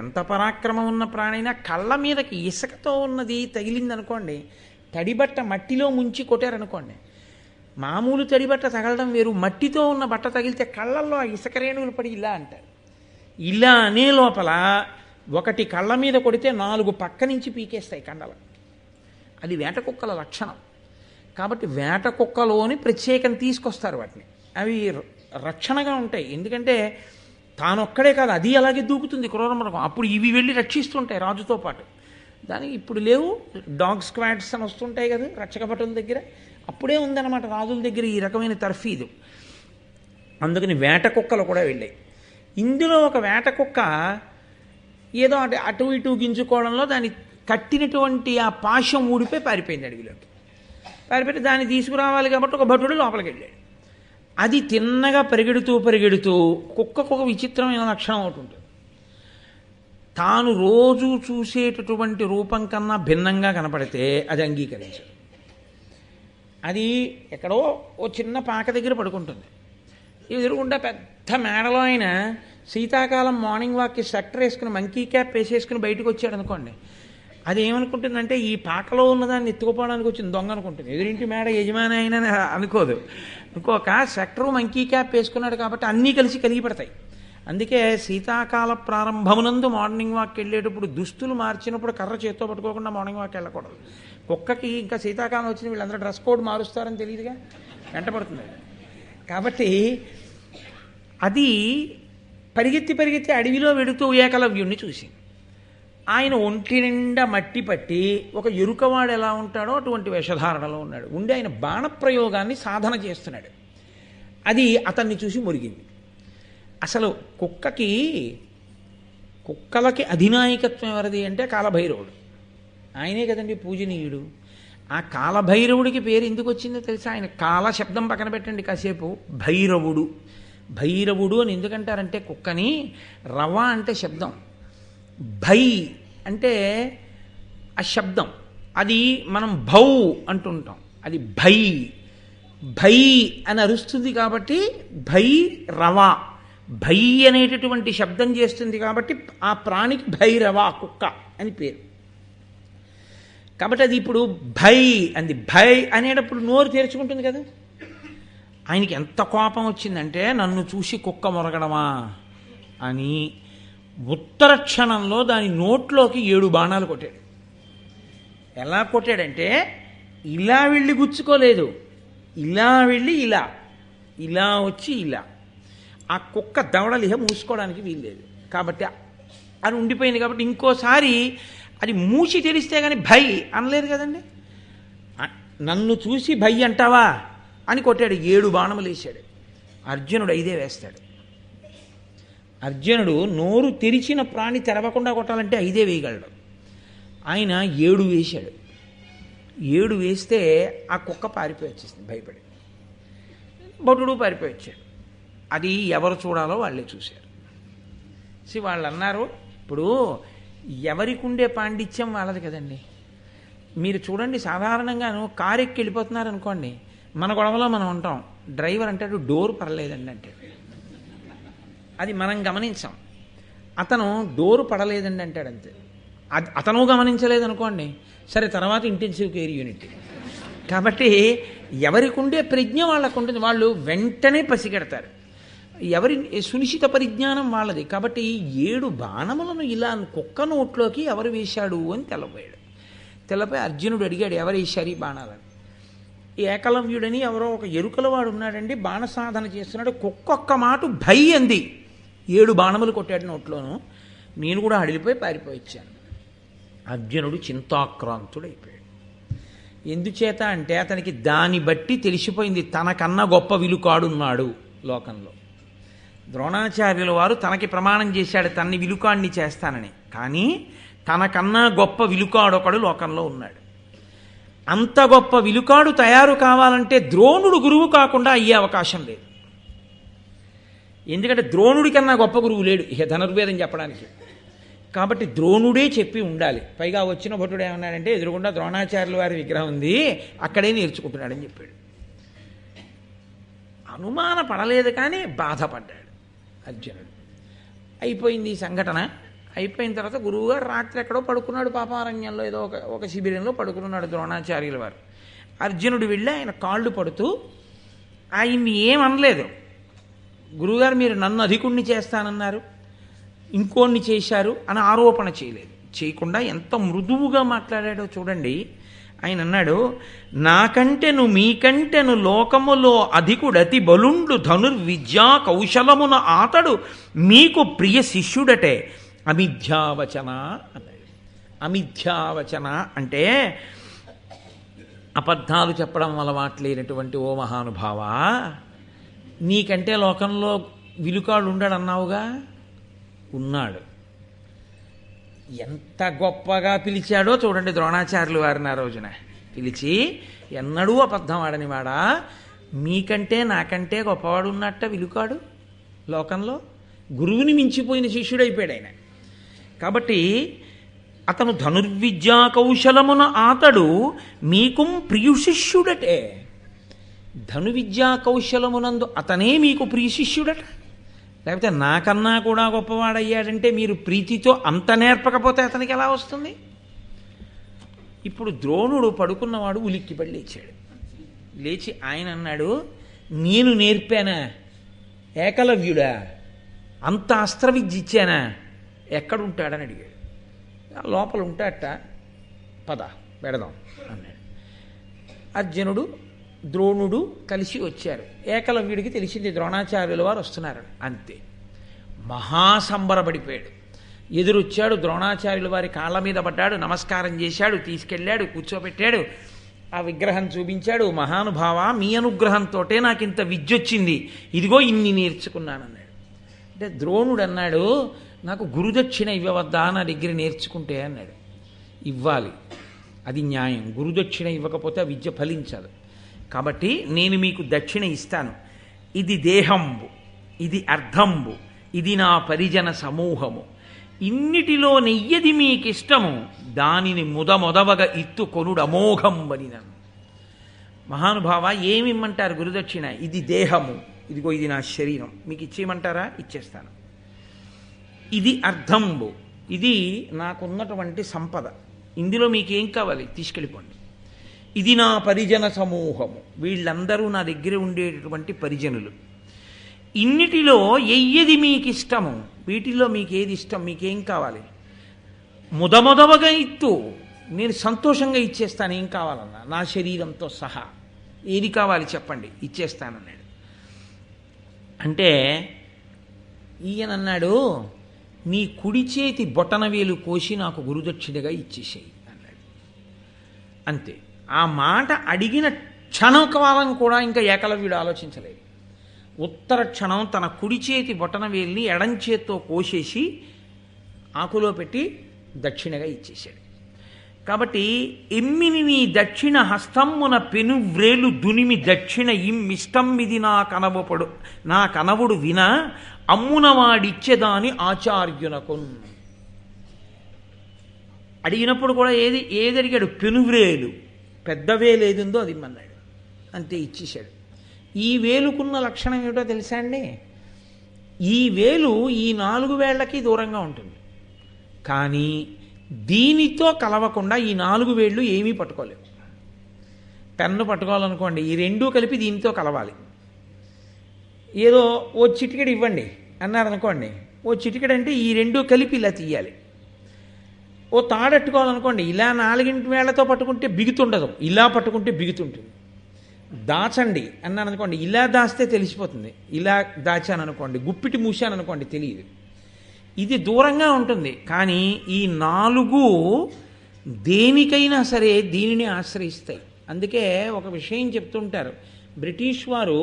ఎంత పరాక్రమం ఉన్న ప్రాణైనా కళ్ళ మీదకి ఇసుకతో ఉన్నది తగిలిందనుకోండి, తడిబట్ట మట్టిలో ముంచి కొట్టారనుకోండి, మామూలు తడిబట్ట తగలడం వేరు, మట్టితో ఉన్న బట్ట తగిలితే కళ్ళల్లో ఆ ఇసుక రేణువులు పడి ఇలా అంటారు. ఇలా అనే లోపల ఒకటి కళ్ళ మీద కొడితే 4 పక్క నుంచి పీకేస్తాయి కండలు. అది వేట కుక్కల లక్షణం. కాబట్టి వేట కుక్కలోని ప్రత్యేకం తీసుకొస్తారు వాటిని. అవి రక్షణగా ఉంటాయి. ఎందుకంటే తానొక్కడే కాదు, అది అలాగే దూకుతుంది క్రూర మృగం. అప్పుడు ఇవి వెళ్ళి రక్షిస్తుంటాయి రాజుతో పాటు. దానికి ఇప్పుడు లేవు, డాగ్ స్క్వాడ్స్ అని వస్తుంటాయి కదా రక్షక భటుల దగ్గర. అప్పుడే ఉందన్నమాట రాజుల దగ్గర ఈ రకమైన తర్ఫీదు. అందుకని వేట కుక్కలు కూడా వెళ్ళాయి. ఇందులో ఒక వేట కుక్క ఏదో అటు ఇటు గింజుకోవడంలో దాన్ని కట్టినటువంటి ఆ పాశం ఊడిపోయి పారిపోయింది అడవిలోకి. పారిపోయి దాన్ని తీసుకురావాలి కాబట్టి ఒక భటుడు లోపలికి వెళ్ళాడు. అది తిన్నగా పరిగెడుతూ కుక్కకు ఒక విచిత్రమైన లక్షణం ఒకటి ఉంటుంది. తాను రోజు చూసేటటువంటి రూపం కన్నా భిన్నంగా కనపడితే అది అంగీకరించదు. అది ఎక్కడో ఓ చిన్న పాక దగ్గర పడుకుంటుంది. ఎదురుగుండా పెద్ద మేడలో ఆయన శీతాకాలం మార్నింగ్ వాక్కి స్వెటర్ వేసుకుని మంకీ క్యాప్ వేసేసుకుని బయటకు వచ్చాడు అనుకోండి, అది ఏమనుకుంటుందంటే ఈ పాకలో ఉన్నదాన్ని ఎత్తుకుపోవడానికి వచ్చింది దొంగ అనుకుంటుంది. ఎదురింటి మేడ యజమాని అయినా అనుకోదు. ఇంకొక స్వెటరు మంకీ క్యాప్ వేసుకున్నాడు కాబట్టి అన్నీ కలిసి కలిగి పడతాయి. అందుకే శీతాకాల ప్రారంభమునందు మార్నింగ్ వాక్ వెళ్ళేటప్పుడు దుస్తులు మార్చినప్పుడు కర్ర చేత్తో పట్టుకోకుండా మార్నింగ్ వాక్ వెళ్ళకూడదు. కుక్కకి ఇంకా శీతాకాలం వచ్చిన వీళ్ళందరూ డ్రెస్ కోడ్ మారుస్తారని తెలియదుగా, వెంటపడుతుంది. కాబట్టి అది పరిగెత్తి అడవిలో వెడుతూ ఏకలవ్యుణ్ణి చూసింది. ఆయన ఒంటి నిండా మట్టి పట్టి ఒక ఎరుకవాడు ఎలా ఉంటాడో అటువంటి వేషధారణలో ఉన్నాడు. ఉండి ఆయన బాణప్రయోగాన్ని సాధన చేస్తున్నాడు. అది అతన్ని చూసి మురిగింది. అసలు కుక్కలకి అధినాయకత్వం ఎవరిది అంటే కాలభైరవుడు. ఆయనే కదండి పూజనీయుడు. ఆ కాలభైరవుడికి పేరు ఎందుకు వచ్చిందో తెలుసా? ఆయన కాల శబ్దం పక్కన పెట్టండి కాసేపు, భైరవుడు అని ఎందుకంటారంటే కుక్కని రవ అంటే శబ్దం, భై అంటే ఆ శబ్దం, అది మనం భౌ అంటుంటాం, అది భై అని అరుస్తుంది కాబట్టి భైరవ, భై అనేటటువంటి శబ్దం చేస్తుంది కాబట్టి ఆ ప్రాణికి భైరవ కుక్క అని పేరు. కాబట్టి అది ఇప్పుడు భై అనేటప్పుడు నోరు తెరుచుకుంటుంది కదా. ఆయనకి ఎంత కోపం వచ్చిందంటే నన్ను చూసి కుక్క మొరగడమా అని ఉత్తర క్షణంలో దాని నోట్లోకి 7 బాణాలు కొట్టాడు. ఎలా కొట్టాడంటే ఇలా వెళ్ళి గుచ్చుకోలేదు, ఇలా వెళ్ళి ఇలా వచ్చి ఇలా. ఆ కుక్క దవడలిహ మూసుకోవడానికి వీల్లేదు కాబట్టి అది ఉండిపోయింది. కాబట్టి ఇంకోసారి అది మూసి తెరిస్తే కానీ భై అనలేదు కదండి. నన్ను చూసి భై అంటావా అని కొట్టాడు. 7 బాణములు వేశాడు. అర్జునుడు 5 వేస్తాడు. అర్జునుడు నోరు తెరిచిన ప్రాణి తెరవకుండా కొట్టాలంటే 5 వేయగలడు. ఆయన 7 వేశాడు. 7 వేస్తే ఆ కుక్క పారిపోయి వచ్చేసింది భయపడి. భటుడు పారిపోయి వచ్చాడు. అది ఎవరు చూడాలో వాళ్ళే చూశారు. వాళ్ళు అన్నారు, ఇప్పుడు ఎవరికి ఉండే పాండిత్యం వాళ్ళది కదండి. మీరు చూడండి, సాధారణంగాను కారు ఎక్కి వెళ్ళిపోతున్నారు అనుకోండి, మన గొడవలో మనం ఉంటాం, డ్రైవర్ అంటాడు డోర్ పడలేదండి అంటాడు. అది మనం గమనించాం. అతను డోరు పడలేదండి అంటాడు అంతే. అతను గమనించలేదనుకోండి, సరే తర్వాత ఇంటెన్సివ్ కేర్ యూనిట్. కాబట్టి ఎవరికి ఉండే ప్రజ్ఞ వాళ్ళకు ఉంటుంది, వాళ్ళు వెంటనే పసిగడతారు. ఎవరి సునిశ్చిత పరిజ్ఞానం వాళ్ళది. కాబట్టి 7 బాణములను ఇలా కుక్క నోట్లోకి ఎవరు వేశాడు అని తెల్లపోయాడు. తెల్లపోయి అర్జునుడు అడిగాడు, ఎవరు వేశారు ఈ బాణాలని? ఏకలవ్యుడని ఎవరో ఒక ఎరుకలవాడు ఉన్నాడండి, బాణ సాధన చేస్తున్నాడు. కుక్కొక్క మాట భై అంది, 7 బాణములు కొట్టాడు నోట్లోను. నేను కూడా అడిగిపోయి పారిపోయి వచ్చాను. అర్జునుడు చింతాక్రాంతుడైపోయాడు. ఎందుచేత అంటే అతనికి దాన్ని బట్టి తెలిసిపోయింది తనకన్నా గొప్ప విలుకాడున్నాడు లోకంలో. ద్రోణాచార్యుల వారు తనకి ప్రమాణం చేశాడు తన్ని విలుకాడిని చేస్తానని. కానీ తనకన్నా గొప్ప విలుకాడొకడు లోకంలో ఉన్నాడు. అంత గొప్ప విలుకాడు తయారు కావాలంటే ద్రోణుడు గురువు కాకుండా అయ్యే అవకాశం లేదు. ఎందుకంటే ద్రోణుడి కన్నా గొప్ప గురువు లేడు ఇక ధనుర్వేదం చెప్పడానికి. కాబట్టి ద్రోణుడే చెప్పి ఉండాలి. పైగా వచ్చిన భటుడు ఏమన్నాడంటే, ఎదురుగుండా ద్రోణాచార్యుల వారి విగ్రహం ఉంది, అక్కడే నేర్చుకుంటున్నాడని చెప్పాడు. అనుమాన పడలేదు కానీ బాధపడ్డాడు అర్జునుడు. అయిపోయింది ఈ సంఘటన. అయిపోయిన తర్వాత గురువుగారు రాత్రి ఎక్కడో పడుకున్నాడు, పాపారణ్యంలో ఏదో ఒక శిబిరంలో పడుకున్నాడు ద్రోణాచార్యుల వారు. అర్జునుడు వెళ్ళి ఆయన కాళ్ళు పడుతూ ఆయన్ని ఏమనలేదు. గురువుగారు మీరు నన్ను అధికుణ్ణి చేస్తానన్నారు, ఇంకోన్ని చేశారు అని ఆరోపణ చేయలేదు. చేయకుండా ఎంత మృదువుగా మాట్లాడాడో చూడండి. ఆయన అన్నాడు, నాకంటెను మీకంటెను లోకములో అధికుడతి బలుండు ధనుర్విద్యా కౌశలమున ఆతడు మీకు ప్రియ శిష్యుడటే అమిథ్యావచన అన్నాడు. అమిథ్యావచన అంటే అబద్ధాలు చెప్పడం అలవాట్లేనటువంటి ఓ మహానుభావా, నీకంటే లోకంలో విలుకాడు ఉండడన్నావుగా, ఉన్నాడు. ఎంత గొప్పగా పిలిచాడో చూడండి ద్రోణాచార్యులు వారిని ఆ రోజున పిలిచి, ఎన్నడూ అబద్ధం ఆడని వాడా, మీకంటే నాకంటే గొప్పవాడు ఉన్నట్ట విలుకాడు లోకంలో. గురువుని మించిపోయిన శిష్యుడైపోయాడు ఆయన. కాబట్టి అతను ధనుర్విద్యా కౌశలమున ఆతడు మీకు ప్రియు శిష్యుడటే. ధనువిద్యా కౌశలమునందు అతనే మీకు ప్రియ శిష్యుడట. లేకపోతే నాకన్నా కూడా గొప్పవాడయ్యాడంటే మీరు ప్రీతితో అంత నేర్పకపోతే అతనికి ఎలా వస్తుంది? ఇప్పుడు ద్రోణుడు పడుకున్నవాడు ఉలిక్కిపడి లేచాడు. లేచి ఆయన అన్నాడు, నేను నేర్పానా? ఏకలవ్యుడా? అంత అస్త్రవిద్య ఇచ్చానా? ఎక్కడుంటాడని అడిగాడు. లోపల ఉంటాడట, పద పెడదాం అన్నాడు. అర్జునుడు ద్రోణుడు కలిసి వచ్చారు. ఏకలవ్యుడికి తెలిసింది ద్రోణాచార్యుల వారు వస్తున్నారు. అంతే, మహాసంబరపడిపోయాడు. ఎదురొచ్చాడు, ద్రోణాచార్యుల వారి కాళ్ళ మీద పడ్డాడు, నమస్కారం చేశాడు, తీసుకెళ్ళాడు, కూర్చోబెట్టాడు, ఆ విగ్రహం చూపించాడు. మహానుభావ, మీ అనుగ్రహంతోటే నాకు ఇంత విద్య వచ్చింది, ఇదిగో ఇన్ని నేర్చుకున్నానన్నాడు. అంటే ద్రోణుడు అన్నాడు, నాకు గురుదక్షిణ ఇవ్వవద్దా నా దగ్గర నేర్చుకుంటే అన్నాడు. ఇవ్వాలి, అది న్యాయం. గురుదక్షిణ ఇవ్వకపోతే ఆ విద్య ఫలించదు. కాబట్టి నేను మీకు దక్షిణ ఇస్తాను. ఇది దేహంబు, ఇది అర్థంబు, ఇది నా పరిజన సమూహము. ఇన్నిటిలో నెయ్యది మీకిష్టము, దానిని మొదవగ ఇత్తు కొనుడు అమోఘంబని. నన్ను మహానుభావ ఏమిమ్మంటారు గురుదక్షిణ? ఇది దేహము, ఇదిగో ఇది నా శరీరం, మీకు ఇచ్చేయమంటారా? ఇచ్చేస్తాను. ఇది అర్థంబు, ఇది నాకున్నటువంటి సంపద, ఇందులో మీకేం కావాలి తీసుకెళ్ళిపోండి. ఇది నా పరిజన సమూహము, వీళ్ళందరూ నా దగ్గర ఉండేటటువంటి పరిజనులు. ఇన్నిటిలో ఎయ్యది మీకు ఇష్టము, వీటిల్లో మీకు ఏది ఇష్టం, మీకేం కావాలి? మొదవగా ఇత్తు, నేను సంతోషంగా ఇచ్చేస్తాను, ఏం కావాలన్నా నా శరీరంతో సహా ఏది కావాలి చెప్పండి, ఇచ్చేస్తానన్నాడు. అంటే ఈయనన్నాడు, నీ కుడి చేతి బొటనవేలు కోసి నాకు గురుదక్షిణగా ఇచ్చేసేయి అన్నాడు. అంతే. ఆ మాట అడిగిన క్షణకాలం కూడా ఇంకా ఏకలవ్యుడు ఆలోచించలేదు. ఉత్తర క్షణం తన కుడి చేతి బొటనవేలిని ఎడంచేత్తో కోసేసి ఆకులో పెట్టి దక్షిణగా ఇచ్చేశాడు. కాబట్టి ఎమ్మిని నీ దక్షిణ హస్తమ్మున పెనువ్రేలు దునిమి దక్షిణ ఇమ్మిష్టమ్మిది నా కనవుడు విన అమ్మునవాడిచ్చేదాని ఆచార్యునకు. అడిగినప్పుడు కూడా ఏది అడిగాడు? పెనువ్రేలు, పెద్దవేలు ఏదుందో అది ఇమ్మన్నాడు. అంతే, ఇచ్చేశాడు. ఈ వేలుకున్న లక్షణం ఏమిటో తెలుసా అండి? ఈ వేలు ఈ 4 వేళ్లకి దూరంగా ఉంటుంది, కానీ దీనితో కలవకుండా ఈ 4 వేళ్ళు ఏమీ పట్టుకోలేవు. పెన్ను పట్టుకోవాలనుకోండి, ఈ రెండూ కలిపి దీనితో కలవాలి. ఏదో ఓ చిటికెడు ఇవ్వండి అన్నారనుకోండి, ఓ చిటికెడు అంటే ఈ రెండూ కలిపి ఇలా తీయాలి. ఓ తాడట్టుకోవాలనుకోండి, ఇలా 4 వేళ్లతో పట్టుకుంటే బిగుతుండదు, ఇలా పట్టుకుంటే బిగుతుంటుంది. దాచండి అన్నాను అనుకోండి, ఇలా దాస్తే తెలిసిపోతుంది, ఇలా దాచాను అనుకోండి, గుప్పిటి మూసాను అనుకోండి తెలియదు. ఇది దూరంగా ఉంటుంది, కానీ ఈ 4 దేనికైనా సరే దీనిని ఆశ్రయిస్తాయి. అందుకే ఒక విషయం చెప్తుంటారు, బ్రిటిష్ వారు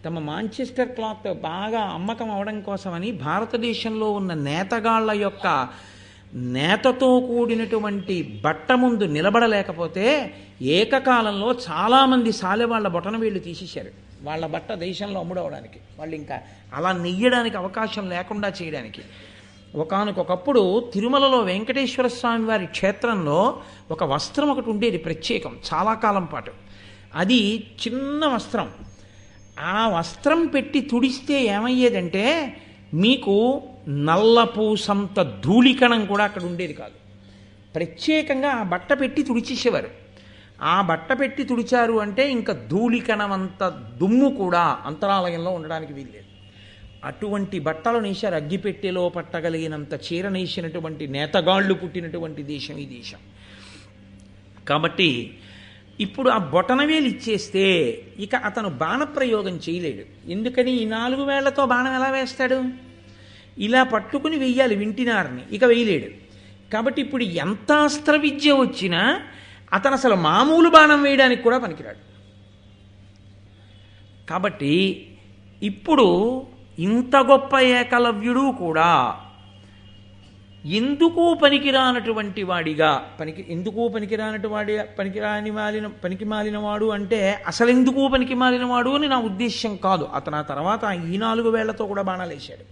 తమ మాంచెస్టర్ క్లాత్ బాగా అమ్మకం అవడం కోసమని భారతదేశంలో ఉన్న నేతగాళ్ల యొక్క నేతతో కూడినటువంటి బట్ట ముందు నిలబడలేకపోతే ఏకకాలంలో చాలామంది సాలెవాళ్ల బొటనవేళ్లు తీసేశారు, వాళ్ళ బట్ట దేశంలో అమ్ముడవడానికి. వాళ్ళు ఇంకా అలా నెయ్యడానికి అవకాశం లేకుండా చేయడానికి. ఒకానొకప్పుడు తిరుమలలో వెంకటేశ్వర స్వామి వారి క్షేత్రంలో ఒక వస్త్రం ఒకటి ఉండేది ప్రత్యేకం, చాలా కాలం పాటు. అది చిన్న వస్త్రం. ఆ వస్త్రం పెట్టి తుడిస్తే ఏమయ్యేదంటే మీకు నల్లపూసంత ధూళికణం కూడా అక్కడ ఉండేది కాదు. ప్రత్యేకంగా ఆ బట్ట పెట్టి తుడిచేసేవారు. ఆ బట్ట పెట్టి తుడిచారు అంటే ఇంకా ధూళికణం అంత దుమ్ము కూడా అంతరాలయంలో ఉండడానికి వీల్లేదు. అటువంటి బట్టలు నేశారు. అగ్గిపెట్టెలో పట్టగలిగినంత చీర నేసినటువంటి నేతగాళ్ళు పుట్టినటువంటి దేశం ఈ దేశం. కాబట్టి ఇప్పుడు ఆ బొటనవేలు ఇచ్చేస్తే ఇక అతను బాణప్రయోగం చేయలేడు. ఎందుకని? ఈ 4 వేళ్లతో బాణం ఎలా వేస్తాడు? ఇలా పట్టుకుని వెయ్యాలి వింటినారని, ఇక వేయలేడు. కాబట్టి ఇప్పుడు ఎంత అస్త్ర విద్య వచ్చినా అతను అసలు మామూలు బాణం వేయడానికి కూడా పనికిరాడు. కాబట్టి ఇప్పుడు ఇంత గొప్ప ఏకలవ్యుడు కూడా ఎందుకు పనికిరానటువంటి వాడిగా ఎందుకు పనికి మాలినవాడు అంటే అసలు ఎందుకు పనికి మాలినవాడు అని నా ఉద్దేశ్యం కాదు. అతను ఆ తర్వాత ఈ 4 వేళ్లతో కూడా బాణాలు వేశాడు.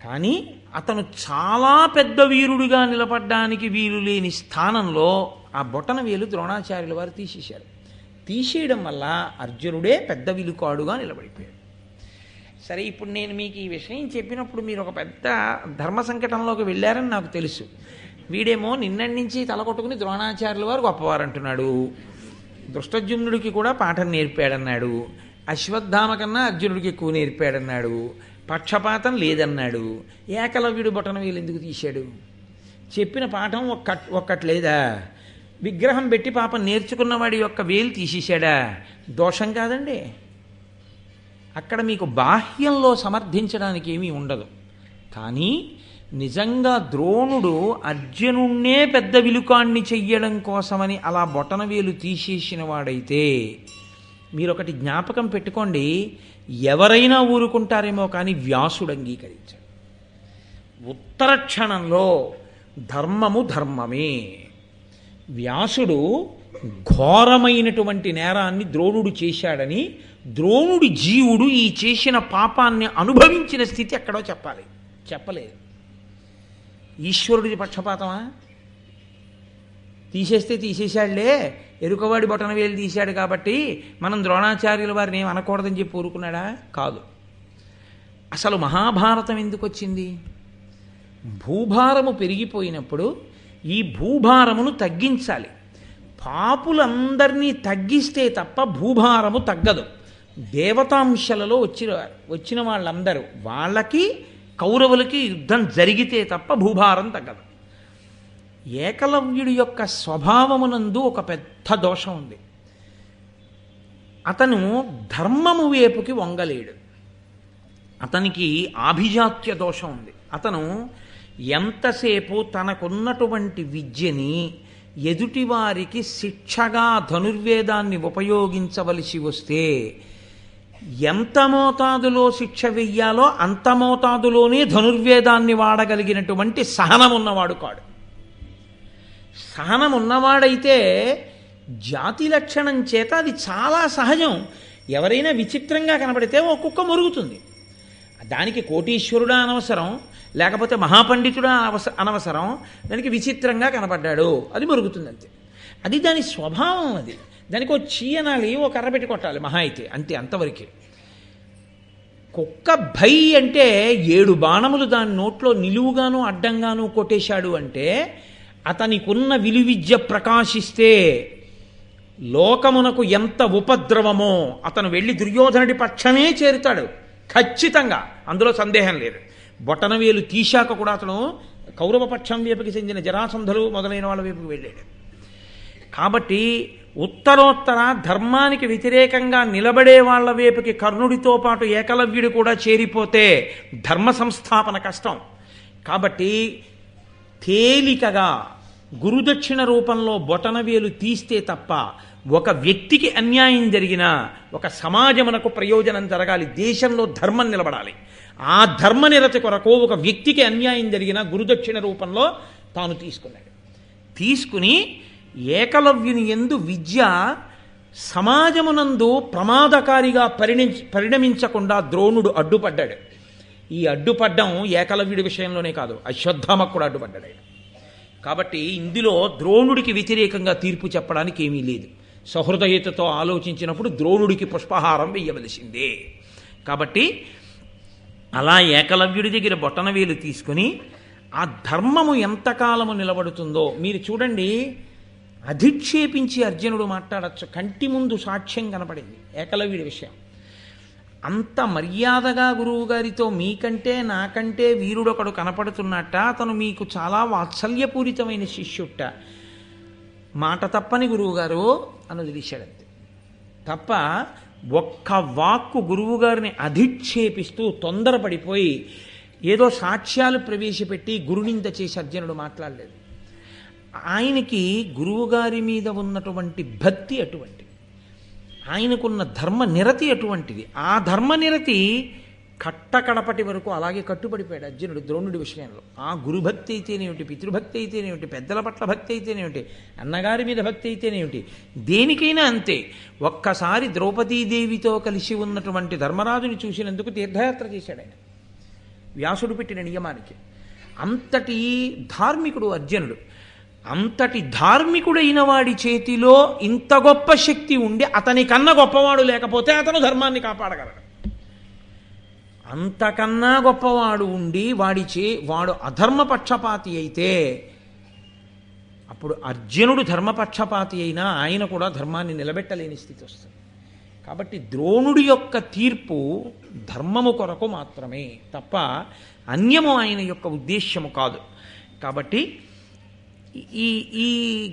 కానీ అతను చాలా పెద్ద వీరుడిగా నిలబడ్డానికి వీలు లేని స్థానంలో ఆ బొటన వేలు ద్రోణాచార్యుల వారు తీసేశారు. తీసేయడం వల్ల అర్జునుడే పెద్ద విలుకాడుగా నిలబడిపోయాడు. సరే, ఇప్పుడు నేను మీకు ఈ విషయం చెప్పినప్పుడు మీరు ఒక పెద్ద ధర్మ సంకటంలోకి వెళ్ళారని నాకు తెలుసు. వీడేమో నిన్నటి నుంచి తలకొట్టుకుని ద్రోణాచార్యుల వారు గొప్పవారు అంటున్నాడు, దృష్టజుమ్నుడికి కూడా పాఠం నేర్పాడన్నాడు, అశ్వత్థామ కన్నా అర్జునుడికి ఎక్కువ నేర్పాడన్నాడు, పక్షపాతం లేదన్నాడు. ఏకలవ్యుడు బొటన వేలు ఎందుకు తీశాడు? చెప్పిన పాఠం ఒక్కటి లేదా? విగ్రహం పెట్టి పాపం నేర్చుకున్నవాడి యొక్క వేలు తీసేశాడా? దోషం కాదండి. అక్కడ మీకు బాహ్యంలో సమర్థించడానికి ఏమీ ఉండదు. కానీ నిజంగా ద్రోణుడు అర్జునుణ్ణే పెద్ద విలుకాన్ని చెయ్యడం కోసమని అలా బొటనవేలు తీసేసిన వాడైతే మీరొకటి జ్ఞాపకం పెట్టుకోండి, ఎవరైనా ఊరుకుంటారేమో కానీ వ్యాసుడు అంగీకరించాడు. ఉత్తర క్షణంలో ధర్మము ధర్మమే. వ్యాసుడు ఘోరమైనటువంటి నేరాన్ని ద్రోణుడు చేశాడని, ద్రోణుడి జీవుడు ఈ చేసిన పాపాన్ని అనుభవించిన స్థితి ఎక్కడో చెప్పలేదు. ఈశ్వరుడిది పక్షపాతమా? తీసేస్తే తీసేశాడులే, ఎరుకవాడి బొటన వేలు తీశాడు కాబట్టి మనం ద్రోణాచార్యుల వారిని ఏం అనకూడదని చెప్పి ఊరుకున్నాడా? కాదు. అసలు మహాభారతం ఎందుకు వచ్చింది? భూభారము పెరిగిపోయినప్పుడు ఈ భూభారమును తగ్గించాలి. పాపులందరినీ తగ్గిస్తే తప్ప భూభారము తగ్గదు. దేవతాంశలలో వచ్చిన వాళ్ళందరూ, వాళ్ళకి కౌరవులకి యుద్ధం జరిగితే తప్ప భూభారం తగ్గదు. ఏకలవ్యుడి యొక్క స్వభావమునందు ఒక పెద్ద దోషం ఉంది. అతను ధర్మము వైపుకి వంగలేడు. అతనికి ఆభిజాత్య దోషం ఉంది. అతను ఎంతసేపు తనకున్నటువంటి విద్యని ఎదుటివారికి శిక్షగా ధనుర్వేదాన్ని ఉపయోగించవలసి వస్తే ఎంత మోతాదులో శిక్ష వెయ్యాలో అంత మోతాదులోనే ధనుర్వేదాన్ని వాడగలిగినటువంటి సహనం ఉన్నవాడు కాడు. సహనం ఉన్నవాడైతే జాతి లక్షణం చేత అది చాలా సహజం. ఎవరైనా విచిత్రంగా కనబడితే ఓ కుక్క మొరుగుతుంది. దానికి కోటీశ్వరుడా అనవసరం, లేకపోతే మహాపండితుడా అనవసరం. దానికి విచిత్రంగా కనబడ్డాడు, అది మొరుగుతుంది అంతే. అది దాని స్వభావం. అది దానికి ఒక చీయనాలి, ఒక కర్ర పెట్టి కొట్టాలి మహా అయితే, అంతే, అంతవరకే. కుక్క భై అంటే 7 బాణములు దాని నోట్లో నిలువుగాను అడ్డంగాను కొట్టేశాడు అంటే అతనికున్న విలువిద్య ప్రకాశిస్తే లోకమునకు ఎంత ఉపద్రవమో అతను వెళ్ళి దుర్యోధనుడి పక్షమే చేరుతాడు ఖచ్చితంగా, అందులో సందేహం లేదు. బొటనవేలు తీశాక కూడా అతను కౌరవ పక్షం వైపుకి చెందిన జరాసంధులు మొదలైన వాళ్ళ వైపుకి వెళ్ళాడు. కాబట్టి ఉత్తరోత్తర ధర్మానికి వ్యతిరేకంగా నిలబడే వాళ్ళ వైపుకి కర్ణుడితో పాటు ఏకలవ్యుడు కూడా చేరిపోతే ధర్మ సంస్థాపన కష్టం. కాబట్టి తేలికగా గురుదక్షిణ రూపంలో బొటనవేలు తీస్తే తప్ప ఒక వ్యక్తికి అన్యాయం జరిగినా ఒక సమాజమునకు ప్రయోజనం జరగాలి, దేశంలో ధర్మం నిలబడాలి. ఆ ధర్మనిరతి కొరకు ఒక వ్యక్తికి అన్యాయం జరిగిన గురుదక్షిణ రూపంలో తాను తీసుకున్నాడు. తీసుకుని ఏకలవ్యుని యందు విద్య సమాజమునందు ప్రమాదకారిగా పరిణమించకుండా ద్రోణుడు అడ్డుపడ్డాడు. ఈ అడ్డుపడ్డం ఏకలవ్యుడి విషయంలోనే కాదు, అశ్వత్థామకు కూడా అడ్డుపడ్డాడు. కాబట్టి ఇందులో ద్రోణుడికి వ్యతిరేకంగా తీర్పు చెప్పడానికి ఏమీ లేదు. సహృదయతతో ఆలోచించినప్పుడు ద్రోణుడికి పుష్పహారం వెయ్యవలసిందే. కాబట్టి అలా ఏకలవ్యుడి దగ్గర బొటనవేలు తీసుకుని ఆ ధర్మము ఎంతకాలము నిలబడుతుందో మీరు చూడండి. అధిక్షేపించి అర్జునుడు మాట్లాడచ్చు, కంటి ముందు సాక్ష్యం కనపడింది ఏకలవ్యుడి విషయం. అంత మర్యాదగా గురువుగారితో మీకంటే నాకంటే వీరుడొకడు కనపడుతున్నట్ట, అతను మీకు చాలా వాత్సల్యపూరితమైన శిష్యుట్ట, మాట తప్పని గురువుగారు అని వదిలేశాడంతే. తప్ప ఒక్క వాక్కు గురువుగారిని అధిక్షేపిస్తూ తొందరపడిపోయి ఏదో సాక్ష్యాలు ప్రవేశపెట్టి గురునింద చేసి అర్జునుడు మాట్లాడలేదు. ఆయనకి గురువుగారి మీద ఉన్నటువంటి భక్తి అటువంటి, ఆయనకున్న ధర్మ నిరతి అటువంటిది. ఆ ధర్మ నిరతి కట్టకడపటి వరకు అలాగే కట్టుబడిపోయాడు అర్జునుడు ద్రోణుడి విషయంలో. ఆ గురుభక్తి అయితేనేమిటి, పితృభక్తి అయితేనేమిటి, పెద్దల పట్ల భక్తి అయితేనేమిటి, అన్నగారి మీద భక్తి అయితేనేమిటి, దేనికైనా అంతే. ఒక్కసారి ద్రౌపదీదేవితో కలిసి ఉన్నటువంటి ధర్మరాజుని చూసినందుకు తీర్థయాత్ర చేశాడు ఆయన, వ్యాసుడు పెట్టిన నియమానికి. అంతటి ధార్మికుడు అర్జునుడు. అంతటి ధార్మికుడైన వాడి చేతిలో ఇంత గొప్ప శక్తి ఉండి అతని కన్నా గొప్పవాడు లేకపోతే అతను ధర్మాన్ని కాపాడగలడు. అంతకన్నా గొప్పవాడు ఉండి వాడు అధర్మపక్షపాతి అయితే అప్పుడు అర్జునుడు ధర్మపక్షపాతి అయినా ఆయన కూడా ధర్మాన్ని నిలబెట్టలేని స్థితి వస్తుంది. కాబట్టి ద్రోణుడి యొక్క తీర్పు ధర్మము కొరకు మాత్రమే తప్ప అన్యము ఆయన యొక్క ఉద్దేశ్యము కాదు. కాబట్టి ఈ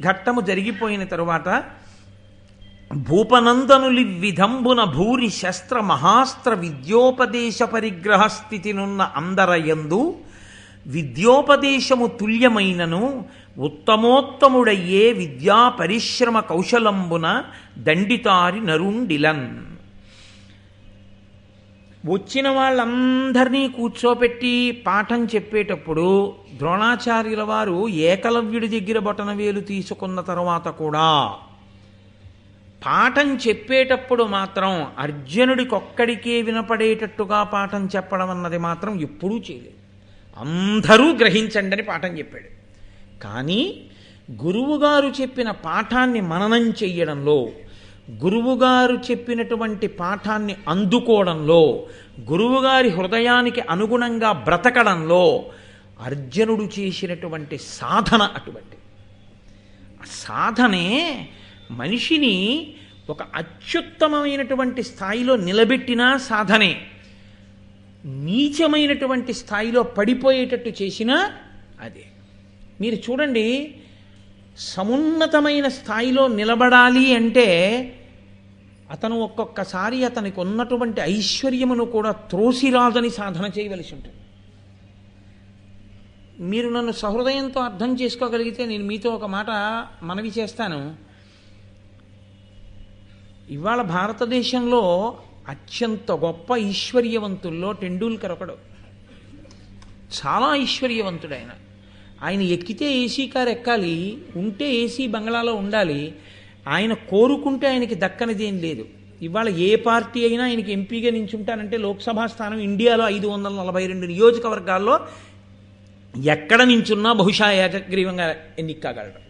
ఘట్టము జరిగిపోయిన తరువాత భూపనందనులి విధంబున భూరి శస్త్ర మహాస్త్ర విద్యోపదేశ పరిగ్రహ స్థితినున్న అందరయందు విద్యోపదేశము తుల్యమైనను ఉత్తమోత్తముడయ్యే విద్యా పరిశ్రమ కౌశలంబున దండితారి నరుండిలన్. వచ్చిన వాళ్ళందరినీ కూర్చోపెట్టి పాఠం చెప్పేటప్పుడు ద్రోణాచార్యుల వారు ఏకలవ్యుడి దగ్గర బొటనవేలు తీసుకున్న తర్వాత కూడా పాఠం చెప్పేటప్పుడు మాత్రం అర్జునుడికొక్కడికే వినపడేటట్టుగా పాఠం చెప్పడం అన్నది మాత్రం ఎప్పుడూ చేయలేదు. అందరూ గ్రహించండి అని పాఠం చెప్పాడు. కానీ గురువుగారు చెప్పిన పాఠాన్ని మననం చెయ్యడంలో, గురువుగారు చెప్పినటువంటి పాఠాన్ని అందుకోవడంలో, గురువుగారి హృదయానికి అనుగుణంగా బ్రతకడంలో అర్జునుడు చేసినటువంటి సాధన అటువంటి. ఆ సాధనే మనిషిని ఒక అత్యుత్తమమైనటువంటి స్థాయిలో నిలబెట్టినా సాధనే, నీచమైనటువంటి స్థాయిలో పడిపోయేటట్టు చేసినా అదే. మీరు చూడండి, సమున్నతమైన స్థాయిలో నిలబడాలి అంటే అతను ఒక్కొక్కసారి అతనికి ఉన్నటువంటి ఐశ్వర్యమును కూడా త్రోసిరాదని సాధన చేయవలసి ఉంటుంది. మీరు నన్ను సహృదయంతో అర్థం చేసుకోగలిగితే నేను మీతో ఒక మాట మనవి చేస్తాను. ఇవాళ భారతదేశంలో అత్యంత గొప్ప ఐశ్వర్యవంతుల్లో టెండూల్కర్ ఒకడు. చాలా ఐశ్వర్యవంతుడు ఆయన. ఆయన ఎక్కితే ఏసీ కారు ఎక్కాలి, ఉంటే ఏసీ బంగ్లాలో ఉండాలి. ఆయన కోరుకుంటే ఆయనకి దక్కనిది ఏం లేదు. ఇవాళ ఏ పార్టీ అయినా ఆయనకి ఎంపీగా నించుంటానంటే లోక్సభ స్థానం ఇండియాలో 542 నియోజకవర్గాల్లో ఎక్కడ నించున్నా బహుశా ఏకగ్రీవంగా ఎన్నిక కాగలడు.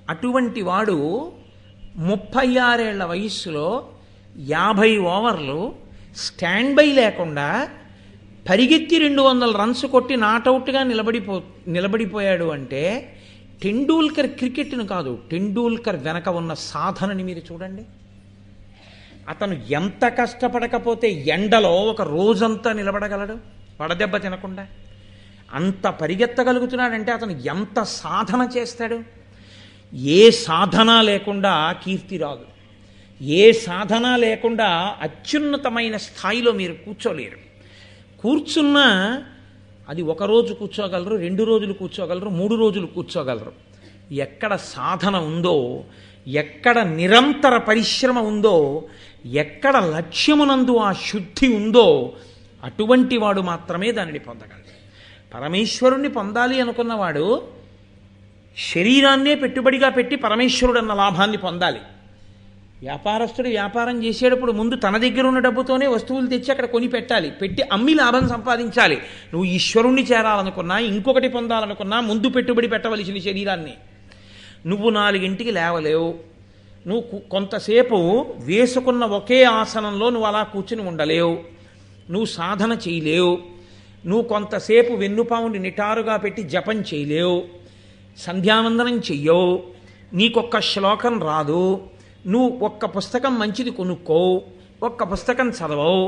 అటువంటి వాడు 36 ఏళ్ల వయస్సులో 50 ఓవర్లు స్టాండ్ బై లేకుండా పరిగెత్తి 200 రన్స్ కొట్టి నాటౌట్గా నిలబడిపోయాడు అంటే టెండూల్కర్ క్రికెట్ను కాదు, టెండూల్కర్ వెనక ఉన్న సాధనని మీరు చూడండి. అతను ఎంత కష్టపడకపోతే ఎండలో ఒక రోజంతా నిలబడగలడు వడదెబ్బ తినకుండా. అంత పరిగెత్తగలుగుతున్నాడంటే అతను ఎంత సాధన చేస్తాడు. ఏ సాధన లేకుండా కీర్తి రాదు. ఏ సాధన లేకుండా అత్యున్నతమైన స్థాయిలో మీరు కూర్చోలేరు. కూర్చున్నా అది 1 రోజు కూర్చోగలరు, 2 రోజులు కూర్చోగలరు, 3 రోజులు కూర్చోగలరు. ఎక్కడ సాధన ఉందో, ఎక్కడ నిరంతర పరిశ్రమ ఉందో, ఎక్కడ లక్ష్యమునందు ఆ శుద్ధి ఉందో అటువంటి వాడు మాత్రమే దానిని పొందగలడు. పరమేశ్వరుణ్ణి పొందాలి అనుకున్నవాడు శరీరాన్నే పెట్టుబడిగా పెట్టి పరమేశ్వరుడన్న లాభాన్ని పొందాలి. వ్యాపారస్తుడు వ్యాపారం చేసేటప్పుడు ముందు తన దగ్గర ఉన్న డబ్బుతోనే వస్తువులు తెచ్చి అక్కడ కొని పెట్టాలి, పెట్టి అమ్మి లాభం సంపాదించాలి. నువ్వు ఈశ్వరుణ్ణి చేరాలనుకున్నా, ఇంకొకటి పొందాలనుకున్నా ముందు పెట్టుబడి పెట్టవలసిన శరీరాన్ని. నువ్వు 4ంటికి లేవలేవు, నువ్వు కొంతసేపు వేసుకున్న ఒకే ఆసనంలో నువ్వు అలా కూర్చుని ఉండలేవు, నువ్వు సాధన చేయలేవు, నువ్వు కొంతసేపు వెన్నుపాముని నిటారుగా పెట్టి జపం చేయలేవు, సంధ్యావందనం చెయ్యవు, నీకొక్క శ్లోకం రాదు, నువ్వు ఒక్క పుస్తకం మంచిది కొనుక్కోవు, ఒక్క పుస్తకం చదవవు,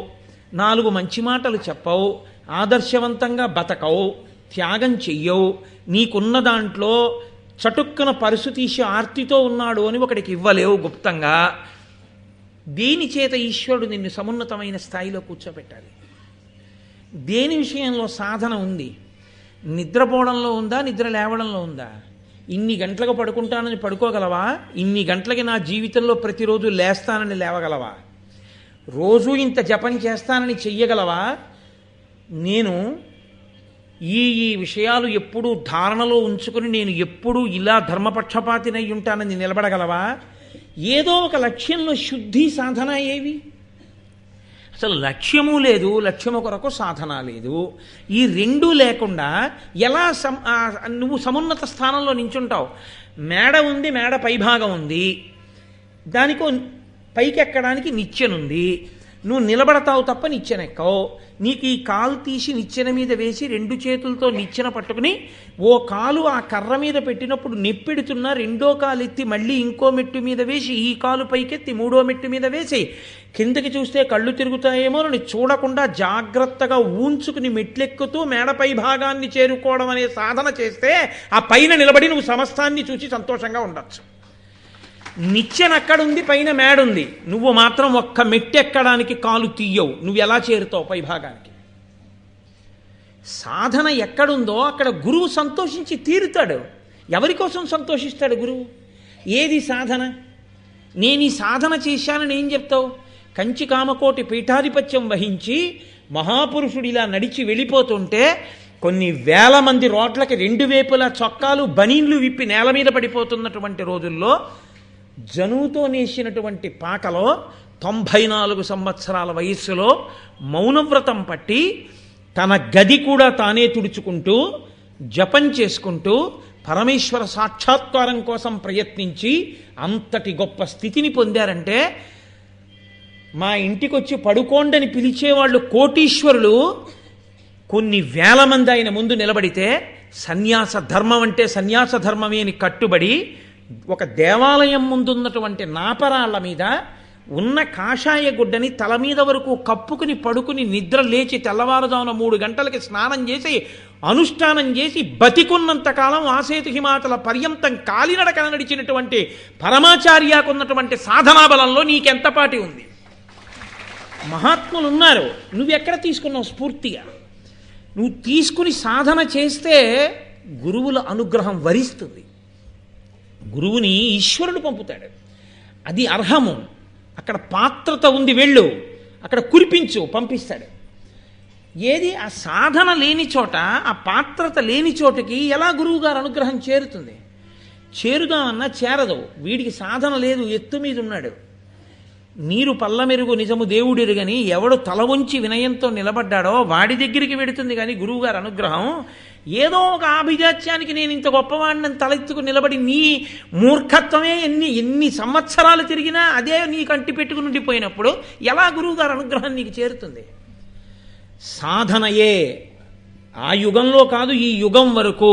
4 మంచి మాటలు చెప్పవు, ఆదర్శవంతంగా బతకవు, త్యాగం చెయ్యవు, నీకున్న దాంట్లో చటుక్కున పరుసు తీసి ఆర్తితో ఉన్నాడు అని ఒకడికి ఇవ్వలేవు గుప్తంగా. దేని చేత ఈశ్వరుడు నిన్ను సమున్నతమైన స్థాయిలో కూర్చోబెట్టాలి? దేని విషయంలో సాధన ఉంది? నిద్రపోవడంలో ఉందా, నిద్ర లేవడంలో ఉందా? ఇన్ని గంటలకు పడుకుంటానని పడుకోగలవా? ఇన్ని గంటలకి నా జీవితంలో ప్రతిరోజు లేస్తానని లేవగలవా? రోజు ఇంత జపం చేస్తానని చెయ్యగలవా? నేను ఈ విషయాలు ఎప్పుడూ ధారణలో ఉంచుకుని నేను ఎప్పుడూ ఇలా ధర్మపక్షపాతినై ఉంటానని నిలబడగలవా? ఏదో ఒక లక్ష్యంలో శుద్ధి సాధన ఏవి? అసలు లక్ష్యము లేదు, లక్ష్యము కొరకు సాధన లేదు. ఈ 2 లేకుండా ఎలా నువ్వు సమున్నత స్థానంలో నించుంటావు? మేడ ఉంది, మేడ పైభాగం ఉంది, దానికో పైకి ఎక్కడానికి నిచ్చెనుంది. నువ్వు నిలబడతావు తప్ప నిచ్చెనెక్కవు. నీకు ఈ కాలు తీసి నిచ్చెన మీద వేసి 2 చేతులతో నిచ్చెన పట్టుకుని ఓ కాలు ఆ కర్ర మీద పెట్టినప్పుడు నెప్పెడుతున్నా 2వ కాలు ఎత్తి మళ్ళీ ఇంకో మెట్టు మీద వేసి ఈ కాలు పైకెత్తి 3వ మెట్టు మీద వేసి కిందకి చూస్తే కళ్ళు తిరుగుతాయేమో అని చూడకుండా జాగ్రత్తగా ఊంచుకుని మెట్లెక్కుతూ మేడపై భాగాన్ని చేరుకోవడం అనే సాధన చేస్తే ఆ పైన నిలబడి నువ్వు సమస్తాన్ని చూసి సంతోషంగా ఉండొచ్చు. నిచ్చెనక్కడుంది, పైన మేడుంది, నువ్వు మాత్రం ఒక్క మెట్టెక్కడానికి కాలు తీయవు. నువ్వు ఎలా చేరుతావు పై భాగానికి? సాధన ఎక్కడుందో అక్కడ గురువు సంతోషించి తీరుతాడు. ఎవరి కోసం సంతోషిస్తాడు గురువు? ఏది సాధన? నేను ఈ సాధన చేశానని ఏం చెప్తావు? కంచి కామకోటి పీఠాధిపత్యం వహించి మహాపురుషుడిలా నడిచి వెళ్ళిపోతుంటే కొన్ని వేల మంది రోడ్లకి 2 వైపులా చొక్కాలు బనీన్లు విప్పి నేల మీద పడిపోతున్నటువంటి రోజుల్లో జనువుతో నేసినటువంటి పాకలో 94 సంవత్సరాల వయస్సులో మౌనవ్రతం పట్టి తన గది కూడా తానే తుడుచుకుంటూ జపం చేసుకుంటూ పరమేశ్వర సాక్షాత్కారం కోసం ప్రయత్నించి అంతటి గొప్ప స్థితిని పొందారంటే, మా ఇంటికి వచ్చి పడుకోండని పిలిచేవాళ్ళు కోటీశ్వరులు కొన్ని వేల మంది ఆయన ముందు నిలబడితే సన్యాస ధర్మం అంటే సన్యాస ధర్మమే అని కట్టుబడి ఒక దేవాలయం ముందున్నటువంటి నాపరాళ్ల మీద ఉన్న కాషాయ గుడ్డని తల మీద వరకు కప్పుకుని పడుకుని నిద్ర లేచి తెల్లవారుజామున 3 గంటలకి స్నానం చేసి అనుష్ఠానం చేసి బతికున్నంతకాలం ఆసేతు హిమాచల పర్యంతం కాలినడకన నడిచినటువంటి పరమాచార్యకున్నటువంటి సాధనా బలంలో నీకెంతపాటి ఉంది? మహాత్ములు ఉన్నారు, నువ్వెక్కడ తీసుకున్నావు స్ఫూర్తిగా? నువ్వు తీసుకుని సాధన చేస్తే గురువుల అనుగ్రహం వరిస్తుంది. గురువుని ఈశ్వరుడు పంపుతాడు, అది అర్హము. అక్కడ పాత్రత ఉంది, వెళ్ళు అక్కడ కురిపించు, పంపిస్తాడు. ఏది ఆ సాధన లేని చోట, ఆ పాత్రత లేని చోటుకి ఎలా గురువుగారు అనుగ్రహం చేరుతుంది? చేరుదామన్నా చేరదు. వీడికి సాధన లేదు, ఎత్తు మీద ఉన్నాడు. నీరు పల్లమెరుగు నిజము దేవుడిరుగని ఎవడు తల వంచి వినయంతో నిలబడ్డాడో వాడి దగ్గరికి వెడుతుంది కానీ గురువుగారు అనుగ్రహం ఏదో ఒక ఆభిజాత్యానికి నేను ఇంత గొప్పవాడిని తలెత్తుకు నిలబడి నీ మూర్ఖత్వమే ఎన్ని సంవత్సరాలు తిరిగినా అదే నీ కంటి పెట్టుకుని ఉండిపోయినప్పుడు ఎలా గురువుగారు అనుగ్రహం నీకు చేరుతుంది? సాధనయే ఆ యుగంలో కాదు, ఈ యుగం వరకు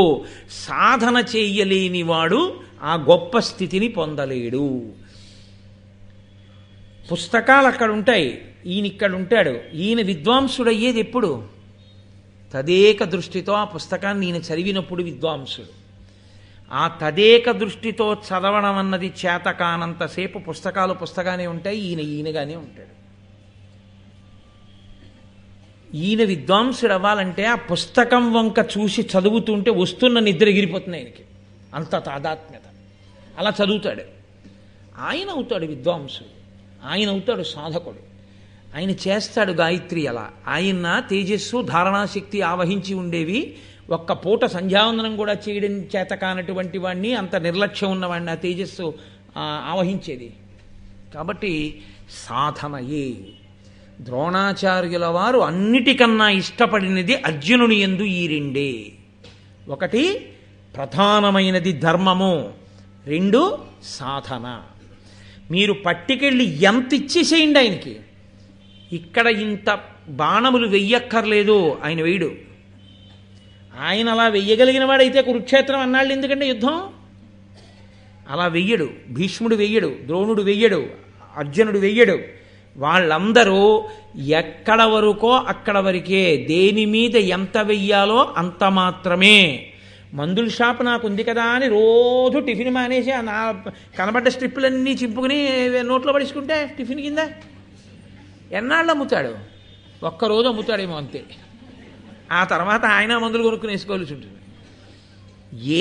సాధన చేయలేనివాడు ఆ గొప్ప స్థితిని పొందలేడు. పుస్తకాలు అక్కడ ఉంటాయి, ఈయన ఇక్కడ ఉంటాడు. ఈయన విద్వాంసుడయ్యేది ఎప్పుడు? తదేక దృష్టితో ఆ పుస్తకాన్ని ఈయన చదివినప్పుడు విద్వాంసుడు. ఆ తదేక దృష్టితో చదవడం అన్నది చేత కానంతసేపు పుస్తకానే ఉంటాయి, ఈయనగానే ఉంటాడు. ఈయన విద్వాంసుడు అవ్వాలంటే ఆ పుస్తకం వంక చూసి చదువుతుంటే వస్తున్న నిద్ర ఎగిరిపోతుంది ఆయనకి, అంత తాదాత్మ్యత. అలా చదువుతాడు. ఆయన అవుతాడు విద్వాంసుడు, ఆయన అవుతాడు సాధకుడు. ఆయన చేస్తాడు గాయత్రి. అలా ఆయన తేజస్సు ధారణాశక్తి ఆవహించి ఉండేవి. ఒక్క పూట సంధ్యావందనం కూడా చేయడం చేత కానటువంటి వాడిని, అంత నిర్లక్ష్యం ఉన్నవాడిని ఆ తేజస్సు ఆవహించేది. కాబట్టి సాధనయే. ద్రోణాచార్యుల వారు అన్నిటికన్నా ఇష్టపడినది అర్జునుని యందు ఈ రెండే. ఒకటి ప్రధానమైనది ధర్మము, రెండు సాధన. మీరు పట్టుకెళ్ళి ఎంత ఇచ్చేసేయండి ఆయనకి, ఇక్కడ ఇంత బాణములు వెయ్యక్కర్లేదు, ఆయన వేయడు. ఆయన అలా వెయ్యగలిగిన వాడైతే కురుక్షేత్రం అన్నాళ్ళు ఎందుకంటే యుద్ధం అలా వెయ్యడు. భీష్ముడు వెయ్యడు, ద్రోణుడు వెయ్యడు, అర్జునుడు వెయ్యడు. వాళ్ళందరూ ఎక్కడ వరకో అక్కడ వరకే, దేని మీద ఎంత వెయ్యాలో అంత మాత్రమే. మందుల షాప్ నాకు ఉంది కదా అని రోజు టిఫిన్ మానేసి నా కనబడ్డ స్ట్రిప్పులన్నీ చింపుకుని నోట్లో పడుచుకుంటే టిఫిన్ కింద ఎన్నాళ్ళు అమ్ముతాడు? ఒక్కరోజు అమ్ముతాడేమో అంతే. ఆ తర్వాత ఆయన మందులు కొనుక్కుని వేసుకోవాల్సి ఉంటుంది.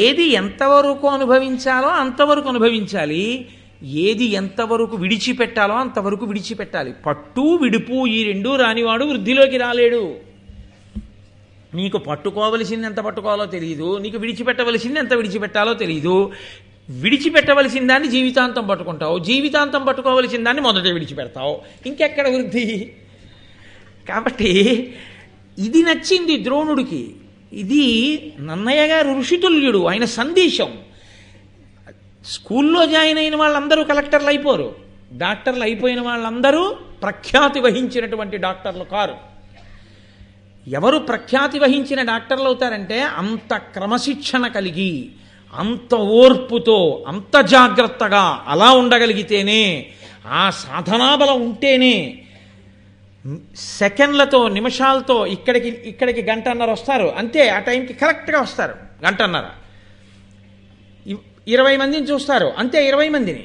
ఏది ఎంతవరకు అనుభవించాలో అంతవరకు అనుభవించాలి, ఏది ఎంతవరకు విడిచిపెట్టాలో అంతవరకు విడిచిపెట్టాలి. పట్టు విడుపు ఈ రెండూ రానివాడు వృద్ధిలోకి రాలేడు. నీకు పట్టుకోవలసింది ఎంత పట్టుకోవాలో తెలియదు, నీకు విడిచిపెట్టవలసింది ఎంత విడిచిపెట్టాలో తెలియదు. విడిచిపెట్టవలసిన దాన్ని జీవితాంతం పట్టుకుంటావు, జీవితాంతం పట్టుకోవలసిన దాన్ని మొదట విడిచిపెడతావు, ఇంకెక్కడ వృద్ధి? కాబట్టి ఇది నచ్చింది ద్రోణుడికి. ఇది నన్నయ్య గారు ఋషితుల్యుడు, ఆయన సందేశం. స్కూల్లో జాయిన్ అయిన వాళ్ళందరూ కలెక్టర్లు అయిపోరు, డాక్టర్లు అయిపోయిన వాళ్ళందరూ ప్రఖ్యాతి వహించినటువంటి డాక్టర్లు కారు. ఎవరు ప్రఖ్యాతి వహించిన డాక్టర్లు అవుతారంటే అంత క్రమశిక్షణ కలిగి, అంత ఓర్పుతో, అంత జాగ్రత్తగా అలా ఉండగలిగితేనే, ఆ సాధనాబలం ఉంటేనే. సెకండ్లతో నిమిషాలతో ఇక్కడికి గంటన్నర వస్తారు అంతే, ఆ టైంకి కరెక్ట్గా వస్తారు. గంటన్నర 20 మందిని చూస్తారు అంతే, 20 మందిని.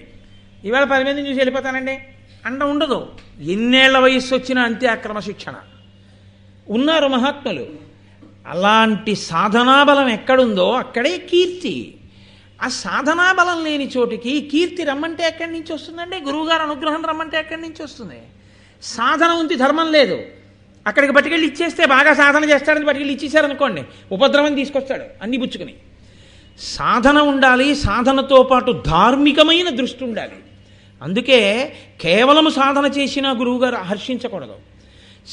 ఇవాళ 10 మందిని చూసి వెళ్ళిపోతానండి అండ ఉండదు. ఎన్నేళ్ల వయస్సు వచ్చినా అంతే ఆ క్రమశిక్షణ. ఉన్నారు మహాత్ములు. అలాంటి సాధనాబలం ఎక్కడుందో అక్కడే కీర్తి. ఆ సాధనాబలం లేని చోటికి కీర్తి రమ్మంటే ఎక్కడి నుంచి వస్తుందండి? గురువుగారు అనుగ్రహం రమ్మంటే ఎక్కడి నుంచి వస్తుంది? సాధన ఉంది, ధర్మం లేదు. అక్కడికి పట్టుకెళ్ళి ఇచ్చేస్తే బాగా సాధన చేస్తాడని పట్టుకెళ్ళి ఇచ్చేసారనుకోండి, ఉపద్రవం తీసుకొస్తాడు అన్ని పుచ్చుకుని. సాధన ఉండాలి, సాధనతో పాటు ధార్మికమైన దృష్టి ఉండాలి. అందుకే కేవలం సాధన చేసినా గురువుగారు హర్షించకూడదు.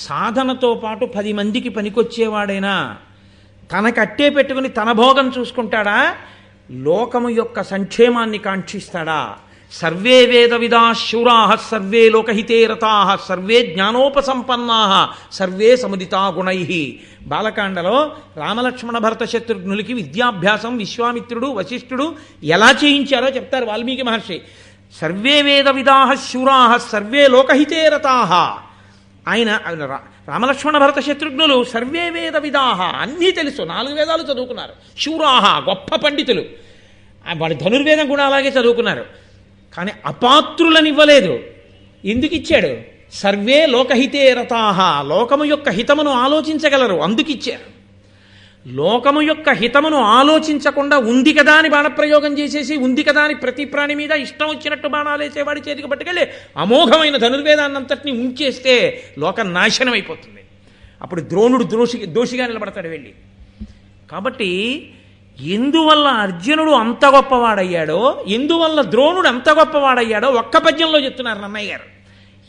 సాధనతో పాటు 10 మందికి పనికొచ్చేవాడైనా తనకట్టే పెట్టుకుని తన భోగం చూసుకుంటాడా? లోకము యొక్క సంక్షేమాన్ని కాంక్షిస్తాడా? సర్వే వేద విదా Shura survey లోకహితే రతా survey జ్ఞానోపసంపన్నా survey సముదితా గుణై. బాలకాండలో Ramalakshmana భరత శత్రుఘ్నులకి విద్యాభ్యాసం విశ్వామిత్రుడు వశిష్ఠుడు ఎలా చేయించారో చెప్తారు వాల్మీకి మహర్షి. సర్వే వేద విదా శూరా సర్వే లోకహితే రతా. ఆయన రామలక్ష్మణ భరత శత్రుఘ్నులు సర్వే వేద విదాహ, అన్నీ తెలుసు, 4 వేదాలు చదువుకున్నారు. శూరాహ, గొప్ప పండితులు. వాడి ధనుర్వేదం కూడా అలాగే చదువుకున్నారు. కానీ అపాత్రులను ఇవ్వలేదు. ఎందుకు ఇచ్చాడు? సర్వే లోకహితే రతాహ, లోకము యొక్క హితమును ఆలోచించగలరు, అందుకిచ్చారు. లోకము యొక్క హితమును ఆలోచించకుండా ఉంది కదా అని బాణప్రయోగం చేసేసి, ఉంది కదా అని ప్రతి ప్రాణి మీద ఇష్టం వచ్చినట్టు బాణాలు వేసేవాడి చేతికి పట్టుకెళ్ళి అమోఘమైన ధనుర్వేదాన్నంతటినీ ఉంచేస్తే లోకం నాశనం అయిపోతుంది. అప్పుడు ద్రోణుడు దోషిగా నిలబడతాడు వెళ్ళి. కాబట్టి ఎందువల్ల అర్జునుడు అంత గొప్పవాడయ్యాడో, ఎందువల్ల ద్రోణుడు అంత గొప్పవాడయ్యాడో ఒక్క పద్యంలో చెప్తున్నారు నన్నయ్య గారు.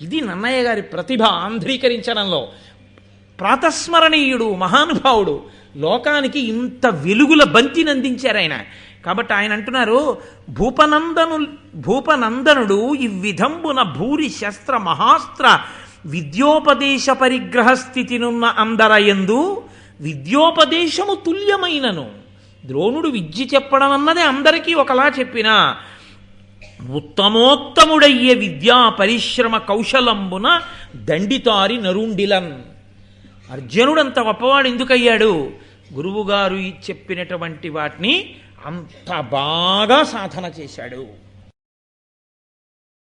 ఇది నన్నయ్య గారి ప్రతిభ ఆంధ్రీకరించడంలో. ప్రాతస్మరణీయుడు, మహానుభావుడు. లోకానికి ఇంత వెలుగుల బంతిని అందించారు ఆయన. కాబట్టి ఆయన అంటున్నారు, భూపనందనుడు ఈ విధంబున భూరి శస్త్ర మహాస్త్ర విద్యోపదేశ పరిగ్రహ స్థితినున్న అందరయందు విద్యోపదేశము తుల్యమైనను. ద్రోణుడు విద్య చెప్పడం అన్నది అందరికీ ఒకలా చెప్పినా ఉత్తమోత్తముడయ్యే విద్యా పరిశ్రమ కౌశలంబున దండితారి నరుండిలన్. అర్జునుడంత గొప్పవాడు ఎందుకయ్యాడు? గురువుగారు చెప్పినటువంటి వాటిని అంత బాగా సాధన చేశాడు.